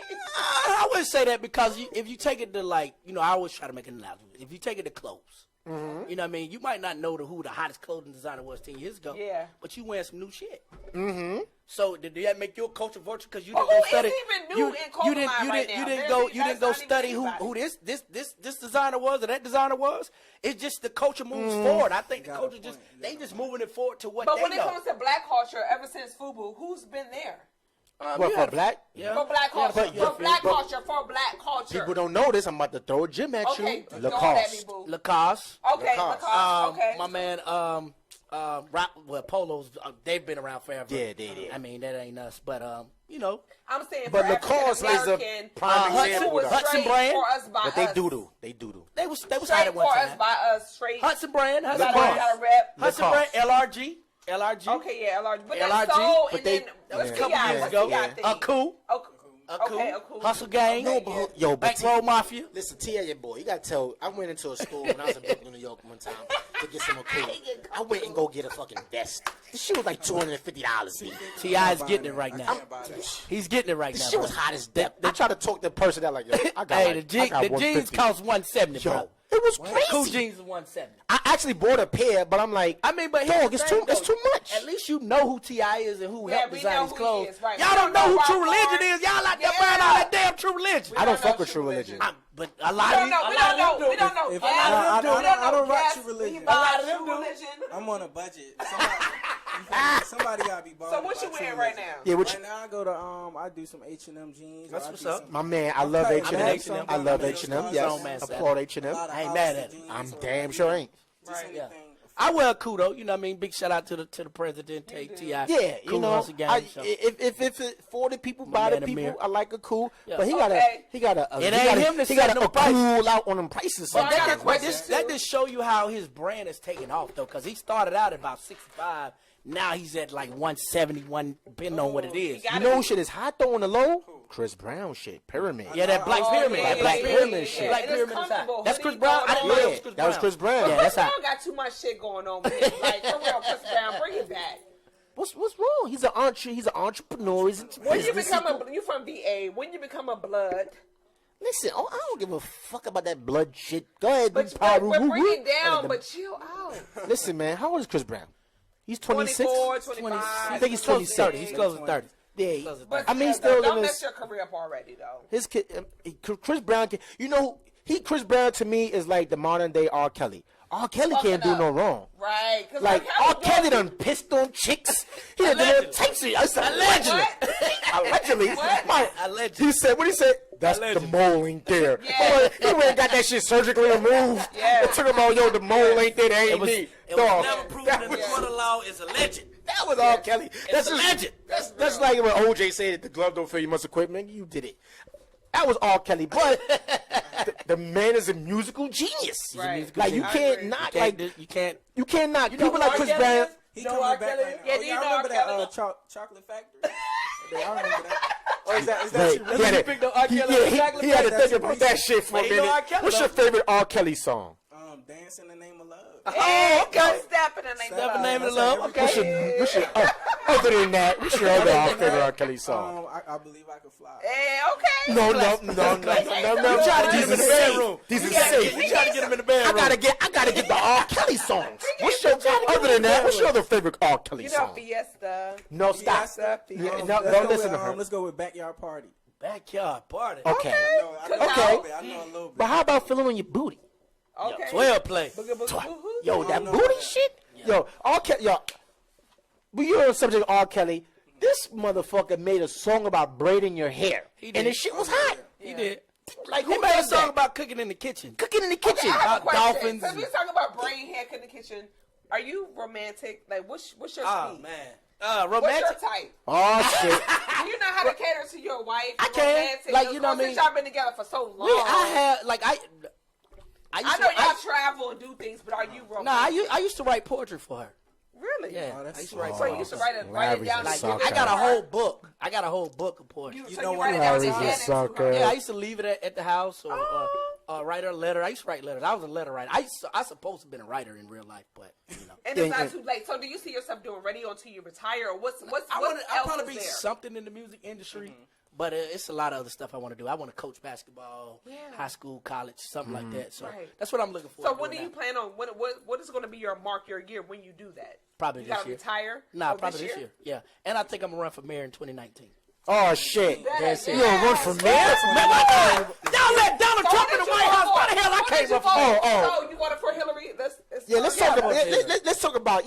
I wouldn't say that because if you take it to like, I always try to make an analogy. If you take it to clothes, you know what I mean? You might not know who the hottest clothing designer was 10 years ago. Yeah. But you wearing some new shit. Mm-hmm. So did that make you a culture vulture? Because you Oh, didn't go who is study. even new in clothing line right now? You didn't That's go not study even who anybody. this designer was or that designer was. It's just the culture moves forward. I think the got a culture point. they just moving it forward to what But they when it know. comes to black culture, ever since FUBU, who's been there? What, you for had- black? Yeah. For black culture. For black culture. People don't know this. I'm about to throw a gym at Okay, you. throw it at me, Lacoste. boo. Lacoste. Okay, Lacoste. Okay. My man, Polos, they've been around forever. Yeah, they did. I mean, that ain't us, but I'm saying But for Lacoste is a African-American, prime who example, was though. Hudson straight brand, for us by But they us. doo-doo. They doo-doo. they was hot Straight at for one us time. by us. Straight. Hudson brand, Hudson Gotta brand, gotta rep. Hudson brand, LRG. Okay, yeah, LRG. But LRG, that's soul, but and they- then that was a what's couple T.I.? years What's ago. T.I. thing? A cool. Okay, a cool. Hustle gang. No, but yo, but Bankroll Mafia. listen, T.A. your boy. You gotta tell. I went into a school when I was in Brooklyn, New York, one time to get some cool. I went and go get a fucking vest. The shit was like $250. T.I. is getting it right now. can't buy that. He's getting it right The now. shit was bro. hot as death. I tried to talk the person out like, yo, I got Hey, like, the I got jeans 150. cost $170, Yo, bro. it was Cool crazy. jeans is $170. I actually bought a pair, but I'm like, I mean, but dog, here's it's the too, thing, it's too much. At least you know who T.I. is and who Yeah, helped we design know his who clothes. he is, right. Y'all We don't know who Rock True Religion Hard. is. Y'all out there Yeah. buying all that damn True Religion. I don't don't fuck know with True True Religion. Religion. But a lot We of don't know. We don't know. We don't know. If Gas. I don't rock Gas. True Religion. We buy them True do. Religion. I'm on a budget. Somebody gotta be bought. So what you wearing right now? Yeah, which Right now I go to I do some H&M jeans. That's I what's do up. some- my man, I love Okay, H&M. I'm in H&M. I love I'm H&M. in Yes, H&M. Man, applaud H&M. a lot of I ain't mad Hollister at it. jeans, I'm so damn sure ain't. just Right. anything. I wear a cool though. You know what I mean? Big shout out to the president, T.I. Yeah, Cool you know, Hustle gang, so. if it 40 people buy the man people, Amir. I like a cool. Yeah. But he Okay. gotta It ain't him that's he gotta setting them prices. cool out on them prices. But I got a sometimes. question. that just show you how his brand is taking off though, because he started out at about 65. Now he's at like 171, depending on what it is. got You know who shit is hot though on the low? Chris Brown shit. Pyramid. Yeah, that Black Oh, Pyramid. yeah, That Black yeah, Pyramid yeah, shit. yeah. Black It is Pyramid is hot. comfortable. That's Hoodie Chris Brown. I didn't know that was Yeah, Chris Brown. that was Chris Brown. Yeah, that's Chris hot. Brown got too much shit going on with him. Like, for real, Chris Brown, bring it back. What's wrong? He's an entrepreneur. He's into When you business. become you from VA, when you become a blood, Listen, I don't give a fuck about that blood shit. Go ahead, but bring it down, but chill out. Listen, man, how old is Chris Brown? He's 26. 24, 25. I think he's Close to 30. 27. He's close to 30. Yeah, Close to But I mean, he's still, still don't in mess his your career up already, though. his kid. Chris Brown. You know, Chris Brown to me is like the modern day R. Kelly. R. Kelly Fuck can't it do up. no wrong. Right. 'Cause Like R. Kelly doing- done pissed on chicks. He done done tapes. I said allegedly. Allegedly. What? Allegedly. He said, what he said? That's the mole ain't there. Yeah. He went and got that shit surgically removed. Yeah. They took about, yo, the mole ain't there. They ain't me. It was Dog, never proven that in the was- court of law is alleged. That was R. Kelly. That's a legend. That's like when OJ said that the glove don't fill, you must quit. Man, you did it. That was R. Kelly, but the man is a musical genius. Right. Like you I can't agree. not You can't. you can't knock know people who like R. Chris Kelly Brown. is? He You know coming R. back Kelly? right now. Yeah, Oh, do you y'all know remember R. that Kelly? Chocolate Factory? Y'all remember that? Or is that Hey, true? he had picked up R. he- Kelly yeah, on he- Chocolate he had to Factory. think about that shit for But a he know R. minute. Kelly, What's your though. favorite R. Kelly song? Dance in the Name of Love. Hey, okay. Don't step in the name Step of The name of the love. love. What's Okay. your other than that? What's your other favorite R. Kelly song? I believe I could fly. Hey, okay. No. You try to get him in the bedroom. These You are gotta safe. You try to get him in the bedroom. I gotta get the R. Kelly songs. What's your other than that? What's your other favorite R. Kelly You know, song? Fiesta. No, stop. Fiesta. Yeah, Fiesta. no, Let's don't go listen with, to her. Let's go with Backyard Party. Backyard party. Okay. I know Okay. a little bit. I know a little bit. But how about feeling on your booty? Okay. 12 play. Boogie, boogie, boo-hoo. Yo, I that know booty that. shit. Yo, R. Kelly. Yo, when you're on the subject of R. Kelly, this motherfucker made a song about braiding your hair, He and did. the shit was hot. He did. Like He who made a did song that? about cooking in the kitchen. Cooking in the kitchen. I have a About question. dolphins Since we and- talking about brain hair in the kitchen, are you romantic? Like, what's your Oh speed? man. What's Romantic. your type? Oh shit. Do you know how to cater to your wife? I can. Romantic? Like, you know what I Since mean? y'all been together for so long. I had like I used I to, know y'all travel and do things, but are you romantic? Nah, I used to write poetry for her. Really? Yeah, that's I used to sweet. write. So you used to write it Larry's down. a Like, sucker. I got a whole book. I got a whole book of poetry. You, You so know you what write it down Larry's and a hand it to sucker. her. Yeah, I used to leave it at the house or write her a letter. I used to write letters. I was a letter writer. I supposed to have been a writer in real life, but you know. And it's not too late. So do you see yourself doing radio until you retire, or what's I'll else probably is be there? something in the music industry, but it's a lot of other stuff I want to do. I want to coach basketball, high school, college, something like that. So Right. that's what I'm looking for. So when do you plan on? What is going to be your mark, your year when you do that? Probably you this gotta year. retire. Nah, Oh, probably this year. Yeah, and I think I'm gonna run for mayor in 2019. Oh shit. That's it. You don't run for mayor? Man, why not? Y'all let Donald So Trump who in the did you White vote House. for? Why the hell I Who can't did you run for vote mayor? for? So you voted for Hillary? Yeah, let's talk about let's talk about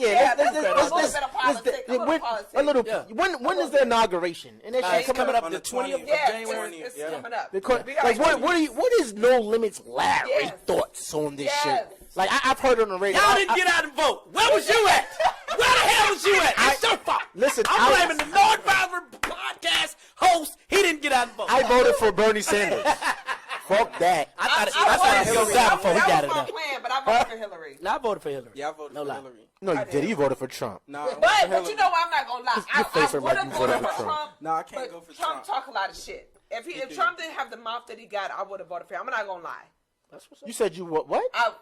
a little. Yeah. When is the inauguration? And that shit It's coming coming up. up the 20th of Yeah, January. it's Yeah. coming up. Because, We gotta like, do what is No Limits Larry Yes. thoughts on this Yes. shit? Like, I've heard on the radio. Y'all didn't get out and vote. Where was you at? Where the hell was you at? It's your fault. Listen, I'm blaming the Noadvisory podcast host. He didn't get out and vote. I voted for Bernie Sanders. Fuck that. I thought I that's why he voted was down before he got That it was my done. plan, but I voted for Hillary. No, I voted for Hillary. Yeah, I voted No for lie. Hillary. No, you did. You voted for Trump. Nah, But you know what? I'm not gonna lie. I face look would like have you voted voted for for Trump. No, I can't but go for Trump. Trump. Talk a lot of shit. If Trump didn't have the mouth that he got, I would have voted for him. I'm not gonna lie. That's what's up. You said you what?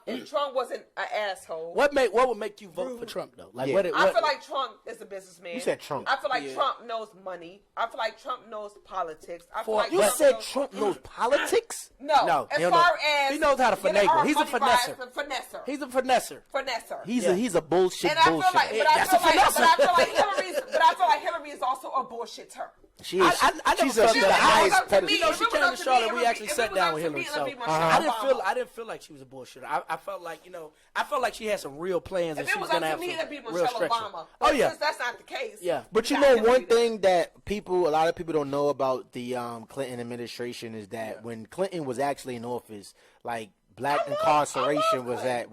If Trump wasn't an asshole. What would make you vote for Trump though? Like Yeah. what? I feel like Trump is a businessman. You said Trump. I feel like Yeah. Trump knows money. I feel like Trump knows politics. I feel For- like You Trump said knows, Trump knows politics? No, as he don't far know. as He knows how to getting finagle. our He's a money finesser. by- finesser. He's a finesser. Finesser. He's a bullshit And I feel bullshit. like, but That's a I feel like Hillary is also a bullshitter. She is. I never She's felt the that. highest to me, You know, pedestal. she came to Charlotte. We actually sat down with Hillary. So I didn't feel like she was a bullshitter. I felt like she had some real plans and If she it was was up gonna to have me, it'd be some real Michelle structure. Obama. Oh yeah, Since that's not the case. yeah. But you Not know, Hillary one then. thing that a lot of people don't know about the Clinton administration is that when Clinton was actually in office, like black incarceration was at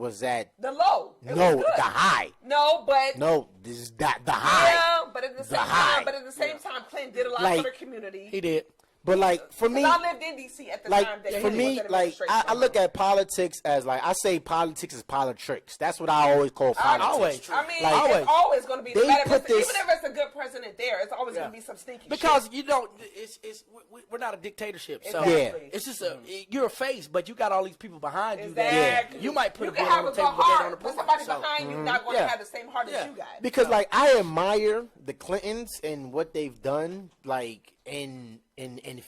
The low. It was no good. the high. No, but No, this is the high. yeah, but at the same high. time, Clinton did a lot Like, for the community. He did. But like for me, I lived in DC at the like time. That for he me, was in like administration. I look at politics as like I say politics is politics. That's what I always call politics. Always. I mean, Like, it's always going to be. they No matter put if it's, this- even if it's a good president there, it's always going to be some stinky Because shit. you know, we're not a dictatorship, so Exactly. it's just you're a face, but you got all these people behind you. Exactly. You might put you a can bill have on a the good table, but they heart, don't but approve. somebody So, behind you not going to Yeah. have the same heart Yeah. as you got. Because like I admire the Clintons and what they've done, like in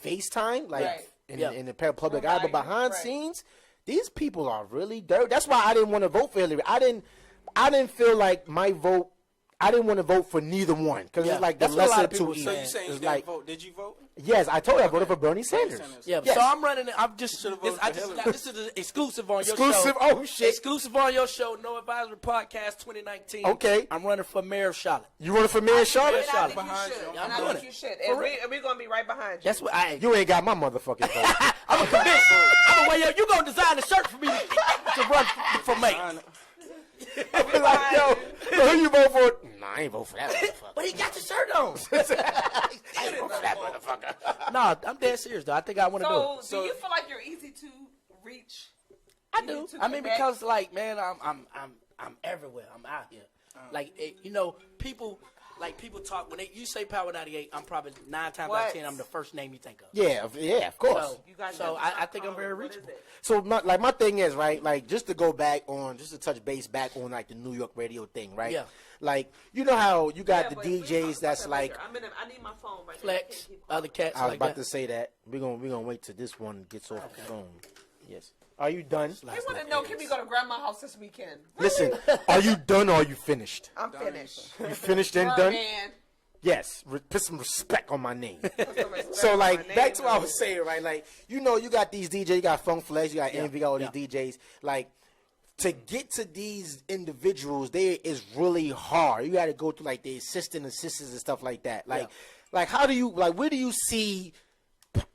FaceTime, like Right. in the public eye, but behind Right. scenes, these people are really dirty. That's why I didn't want to vote for Hillary. I didn't feel like my vote. I didn't want to vote for neither one because it's like the That's what a lot lesser of people two say. So evils. you saying you It's didn't like, vote? Did you vote? yes, I told you I voted for Bernie Sanders. Yeah, Yes. so I'm running it. I'm just, should've this, voted I for just Hillary. this is exclusive on your Exclusive? show. Oh, shit. Exclusive on your show, Noadvisory Podcast 2019. Okay. I'm running for mayor of Charlotte. You running for mayor of Charlotte? And I Charlotte. think you Behind should. you. And I'm I doing think it. you should. For And we're going to be right behind you. That's what I. You ain't got my motherfucking vote. I'm a convince. I'm a way up. You gonna design a shirt for me to run for mayor? I'm like, yo, so who you vote for? Nah, I ain't vote for that motherfucker. But he got the shirt on. I ain't vote for that motherfucker. No, I'm dead serious though. I think I want to do it. So, do you feel like you're easy to reach? I do. to I mean, connect? because like, man, I'm everywhere. I'm out here. Like, you know, people talk when you say Power 98. I'm probably 9 times out of 10. I'm the first name you think of. Yeah, of course. So, You guys so got I think I'm very what is reachable. it? So my thing is, right, like just to go back on, just to touch base back on like the New York radio thing, right? Yeah. Like, you know how you got Yeah, the but we talk DJs about that's that like, later. I need my phone right now. I Flex, can't keep other cats I was like about that. to say that. We're gonna wait till this one gets off the phone. Yes. Are you done? They want to know, can we go to grandma's house this weekend? Listen, are you done or are you finished? I'm finished. You finished and done? Man. Yes. Put some respect on my name. Put some respect So on like my back name, to what I though. was saying, right? Like, you know, you got these DJs, you got Funk Flex, you got Envy, you got all these DJs. Like, to get to these individuals, is really hard. You got to go through like the assistants and stuff like that. Like how do you where do you see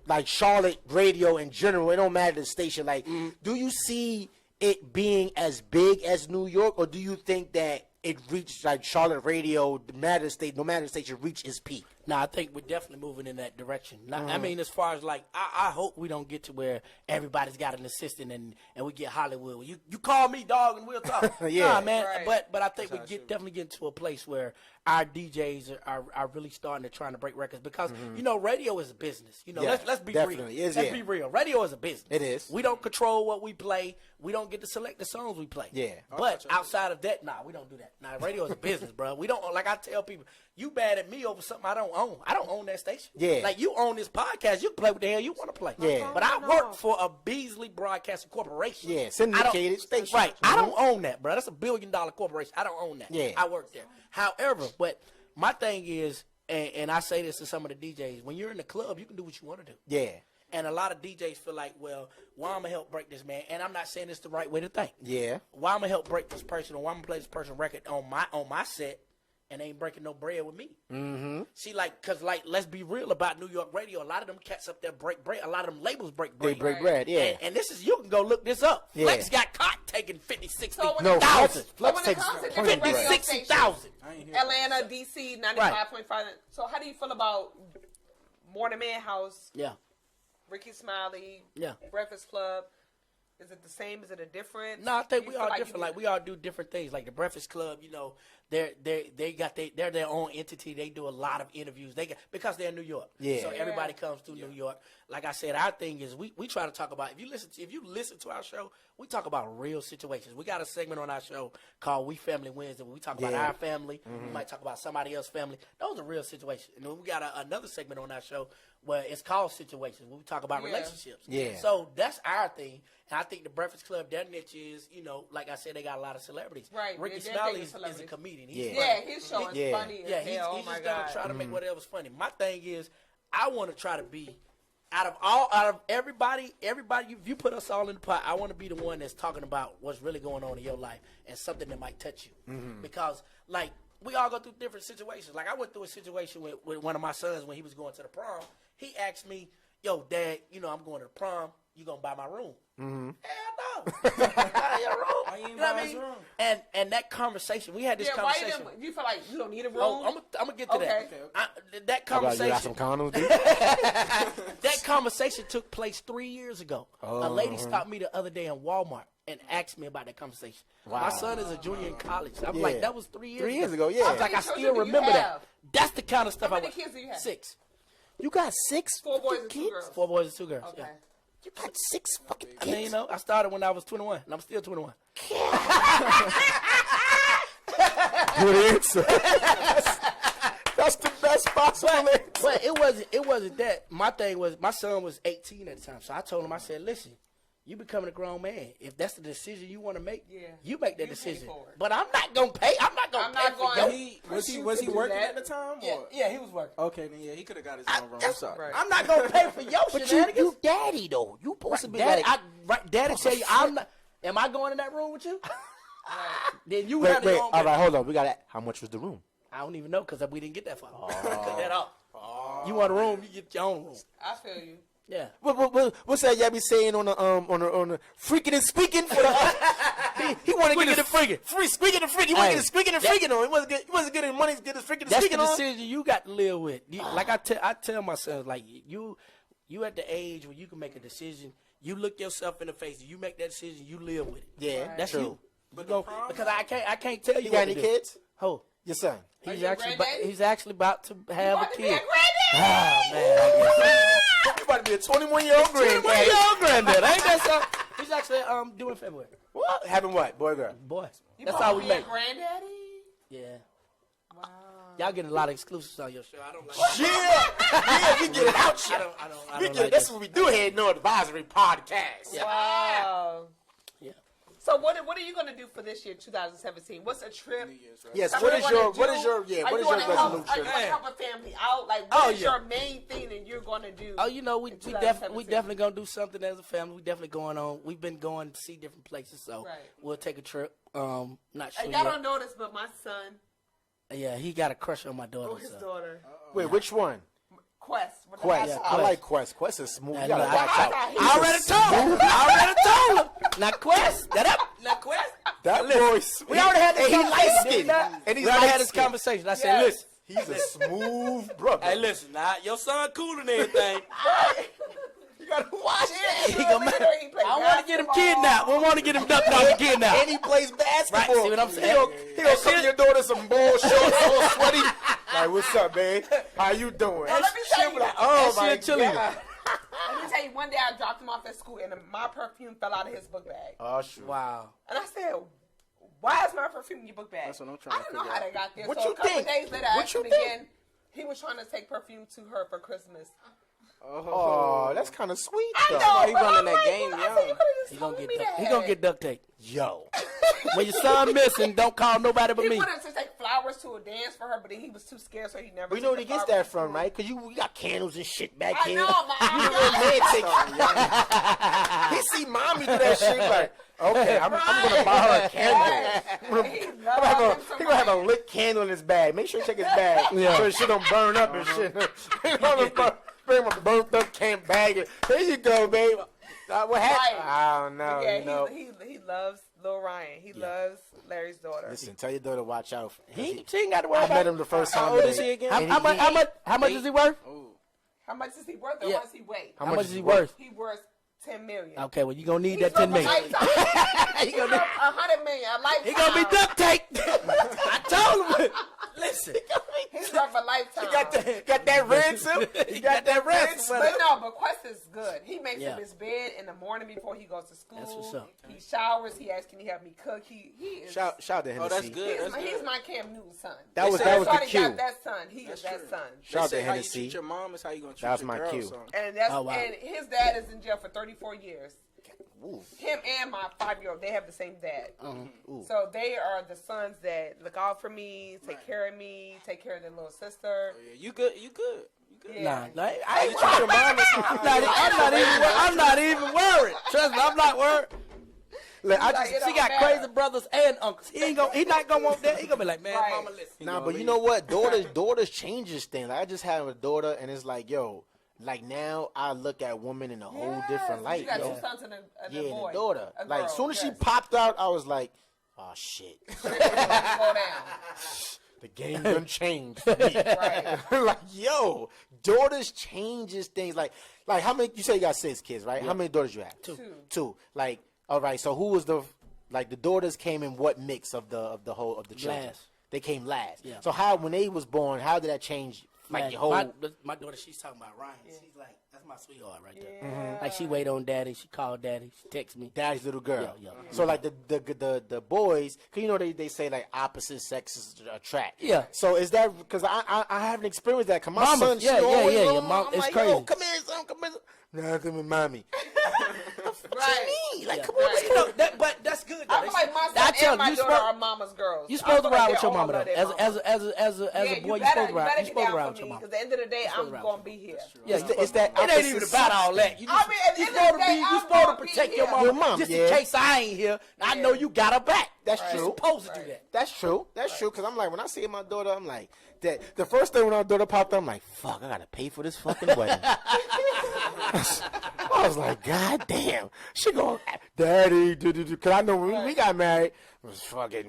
like Charlotte radio in general? It don't matter the station. Like, do you see it being as big as New York, or do you think that it reached like Charlotte radio, no matter the station, reach its peak? No, I think we're definitely moving in that direction. I mean, as far as like, I hope we don't get to where everybody's got an assistant and we get Hollywood. You call me, dog, and we'll talk. Yeah. Nah, man. Right. But I think we definitely get to a place where our DJs are really starting to trying to break records because you know radio is a business. You know, Yeah, let's be definitely. real. Is, let's yeah. be real. Radio is a business. It is. We don't control what we play. We don't get to select the songs we play. Yeah. But outside of that, we don't do that. Nah, radio is a business, bro. We don't, like I tell people, you mad at me over something I don't own. I don't own that station. Yeah. Like, you own this podcast. You can play what the hell you want to play. Yeah. But I work for a Beasley Broadcasting Corporation. Yeah, syndicated I don't- station. Right. I don't own that, bro. That's $1 billion corporation. I don't own that. Yeah. I work there. However, but my thing is, and I say this to some of the DJs, when you're in the club, you can do what you want to do. Yeah. And a lot of DJs feel like, well, why I'm going to help break this man? And I'm not saying it's the right way to think. Yeah. Why I'm going to help break this person, or why I'm going to play this person record on my set and they ain't breaking no bread with me? Mm-hmm. See, like, because, like, let's be real about New York radio. A lot of them cats up there break bread. A lot of them labels break bread. They break bread, yeah. And this is, you can go look this up. Yeah. Flex got caught taking 50, 60, So when No, it Flex, comes, thousand. Flex when it takes comes to plenty different of radio bread. 60,000. I ain't hear Atlanta, DC, 95.5. So how do you feel about Morning Man House, Yeah. Ricky Smiley, Yeah. Breakfast Club? Is it the same? Is it a different? No, I think Do we you all feel different. you Like, we all do different things. Like the Breakfast Club, you know, they're their own entity. They do a lot of interviews. Because they're in New York. Yeah. So everybody comes through New York. Like I said, our thing is we try to talk about, if you listen to our show, we talk about real situations. We got a segment on our show called We Family Wednesday where we talk about Yeah. our family. We might talk about somebody else's family. Those are real situations. And then we got another segment on our show where it's called Situations, where we talk about relationships. Yeah. So that's our thing. And I think the Breakfast Club, their niche is, you know, like I said, they got a lot of celebrities. Right, Ricky they're Smiley big is a celebrities. comedian. He's Yeah. funny. Yeah, his show is Yeah. funny as Yeah, hell. he's Oh my just gonna god. try to make whatever's funny. My thing is, I want to try to be out of everybody. If you put us all in the pot, I want to be the one that's talking about what's really going on in your life and something that might touch you. Because, like, we all go through different situations. Like, I went through a situation with one of my sons when he was going to the prom. He asked me, "Yo, Dad, you know I'm going to the prom. You gonna buy my room?" Hell no. Buy your room. Why you ain't You know what buy I his mean? room? And that conversation, we had this Yeah, why you conversation. didn't, you feel like you don't need a room? Oh, I'm gonna get to that. Okay. That How about you got some conversation. condoms, dude? That conversation took place 3 years ago. A lady Uh-huh. stopped me the other day in Walmart and asked me about that conversation. Wow. My son is a junior in college. I'm Yeah. like, that was 3 years 3 years ago, yeah. I was like, How I many still children do you remember that. have? That's the kind of stuff How I many want. kids do you have? 6. You got 6 4 boys fucking and 2 kids? girls. 4 boys and 2 girls. Okay. Yeah. You got 6 fucking I mean, you kids? know, I started when I was 21, and I'm still 21. Good answer. That's the best possible answer. But it wasn't that. My thing was, my son was 18 at the time. So I told him, I said, listen, You becoming a grown man. If that's the decision you want to make, you make that You pay decision. for it. But I'm not gonna pay. I'm not gonna I'm pay not for going- your. Was he could do working that. at the time? Yeah, Or? yeah, he was working. Okay, then yeah, he could have got his own room. I'm sorry. Right. I'm not gonna pay for your But shenanigans. you daddy though. You supposed to be Daddy, like. Daddy tell you I'm not. Am I going in that room with you? Then you Wait, have your wait. own All bed. right, hold on. We got to. How much was the room? I don't even know because we didn't get that far. Cut that off. You want a room? You get your own room. I feel you. Yeah. What's that y'all be saying on the freaking and speaking for the he wanted to get the freaking squeaking and freaking. He wanted to get the squeaking and freaking on. He wasn't getting money to get the freaking and That's the speaking on. decision you got to live with. Like I tell myself, like you at the age where you can make a decision. You look yourself in the face. You make that decision. You live with it. Yeah, That's true. you. But because I can't tell you. You got what any to do. kids? Who? Your son. He's you a actually granddaddy? he's actually about to have a About to be kid. a granddaddy? Oh man. You about to be a 21-year-old granddad. Your granddad. Ain't that so? He's actually due in February. What? Having what? Boy or girl? Boy. You That's about all to we be a make. granddaddy? Yeah. Wow. Y'all getting a lot of exclusives on your show. I don't like Yeah, we get it out. I don't We like get it. That's what we do here at Noadvisory podcast. Yeah. Wow. Yeah. So what are you gonna do for this year, 2017? What's a trip? Yes. Something What is you your wanna do? what Are is you your gonna help? Are resolution? you gonna help a family out? Like, Oh, what is yeah. your main thing that you're gonna do? Oh, you know, we in definitely 2017? gonna do something as a family. We definitely going on. We've been going to see different places, so Right. we'll take a trip. Not sure And y'all yet. don't know this, but my son, Yeah, he got a crush on my daughter. his so. daughter, Wait, which one? Quest. with the Quest. hot I sauce. like Quest. Quest is smooth. Yeah, You gotta no, watch out. I already told him. Now, Quest, that up. Now, Quest. That boy. We already had this And he conversation. light skinned. didn't And he's we already had light this skinned. conversation. I said, Yes. listen. He's a smooth brother. Hey, listen, now, your son cooler than anything. You gotta watch it. He gonna make- I want to get him kidnapped. We want to get him ducked off and kidnapped. And he plays basketball. Right, see what I'm saying? He gonna come to your daughter some ball shorts, all sweaty. Like, what's up, man? How you doing? Well, let me tell She'll be you. like, oh my That shit a cheerleader. god. Let me tell you, one day I dropped him off at school and my perfume fell out of his book bag. Oh shoot. Wow. And I said, why is my perfume in your book bag? That's what I'm trying I to don't know figure how out. they got there. What so you a couple think? days later, I What asked you him think? again. He was trying to take perfume to her for Christmas. Oh, that's kind of sweet. I though. know, he but running I'm that like, game well, I young. said, you could have He just gonna told get me duct, that. he gonna get duct tape. Yo. When your son missing, don't call nobody but He me. wanted to take flowers to a dance for her, but then he was too scared, so he never. Well, you know took where he the gets flowers that from, to right? Because you got candles and shit back I here. know, my He see mommy do that shit like, okay, I'm gonna buy her a candle. He I'm gonna have a lit candle in his bag. Make sure you check his bag so his shit don't burn up and shit. Bring him a burnt up can bag. There you go, babe. What happened? Right. I don't know. Yeah, you know. he loves Lil Ryan. He loves Larry's daughter. Listen, tell your daughter to watch out. She ain't got to worry I about met it. him the first time. How old is he again? How much is he worth? How much is he worth? Or Yeah. how much he weigh? How much is he worth? He worth $10 million. Okay, well, you going to need He's that 10 worth a million. lifetime. He He's worth $100 million. A lifetime. He going to be duct taped. I told him. Listen. He's worth a lifetime. Got that ransom? He got that ransom. But no, but Quest is good. He makes Yeah. up his bed in the morning before he goes to school. That's what's up. He showers. He asks, "Can he help me cook?" He is. Shout to Hennessy. Oh, that's good. He's my Cam Newton son. That was They that say was the Shorty cue. got that son. He is that true. son. Shout out They to say how you Hennessy. treat your mom is how you gonna treat That was your my girl. cue. So. And that's Oh, wow. and his dad is in jail for 34 years. Ooh. Him and my 5-year-old, they have the same dad. Ooh. So they are the sons that look out for me, take care of me, take care of their little sister. Yeah, you good. You good. Yeah. Nah, I ain't You treat your mom is how I'm not even worried. Trust me, I'm not worried. Look, I Like, just, it She don't got matter. crazy brothers and uncles. He not gonna want that. He gonna be like, man, Right. mama, listen. nah, but you know what? Daughters changes things. Like, I just had a daughter, and it's like, yo, like now I look at women in a whole Yes. different light. You got yo. two sons and a Yeah, and boy. a daughter. A Like, girl, as soon as she yes. popped out, I was like, oh shit, Go down. the game done changed for me. Right. Like, yo, daughters changes things. Like how many? You say you got 6 kids, right? How many daughters you have? Two. Like, all right. So who was the daughters came in what mix of the children? Last. They came last. Yeah. So how when they was born, how did that change? Like Man, your whole. my daughter, she's talking about Ryan. She's like, that's my sweetheart right there. Yeah. Like she wait on daddy. She called daddy. She text me. Daddy's little girl. Yeah. So like the boys, cause you know they say like opposite sexes attract. Yeah. So is that because I haven't experienced that? Cause my Mamas, son, she yeah, always your I'm mom- I'm it's like, crazy. yo, come here, son, come here. Nah, come with mommy. Right. Right. you mean? Like, Yeah. come on, Right. You know, but that's good. Though. I feel like my I son tell and my you, daughter are mama's girls. You supposed to I feel like ride with they your all mama love though. their As a boy, you supposed to ride. You supposed to ride with your mama. because at the end of the day, supposed I'm to ride gonna with be here. Yeah, It's that it ain't even about all that. You just, I mean, at the you end of supposed the to day, be, you I'm supposed to gonna be protect your here. mama. Your mom, just yeah. in case I ain't here. I know you got her back. That's Right. true. You're supposed to do that. That's true. That's true. Because I'm like, when I see my daughter, I'm like, that. The first thing when our daughter popped up, I'm like, fuck, I gotta pay for this fucking wedding. I was like, God damn. She go, Daddy, because I know when we got married, it was fucking,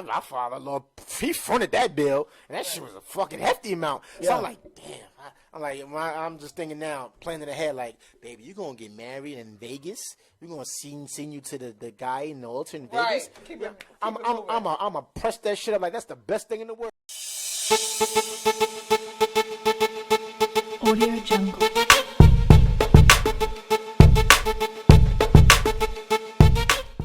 my father-in-law, he fronted that bill, and that shit was a fucking hefty amount. So I'm like, damn. I'm just thinking now, planning ahead, like, baby, you gonna get married in Vegas? We're gonna send you to the guy in the altar in Vegas? Right. Keep it I'm moving. gonna press that shit up like that's the best thing in the world.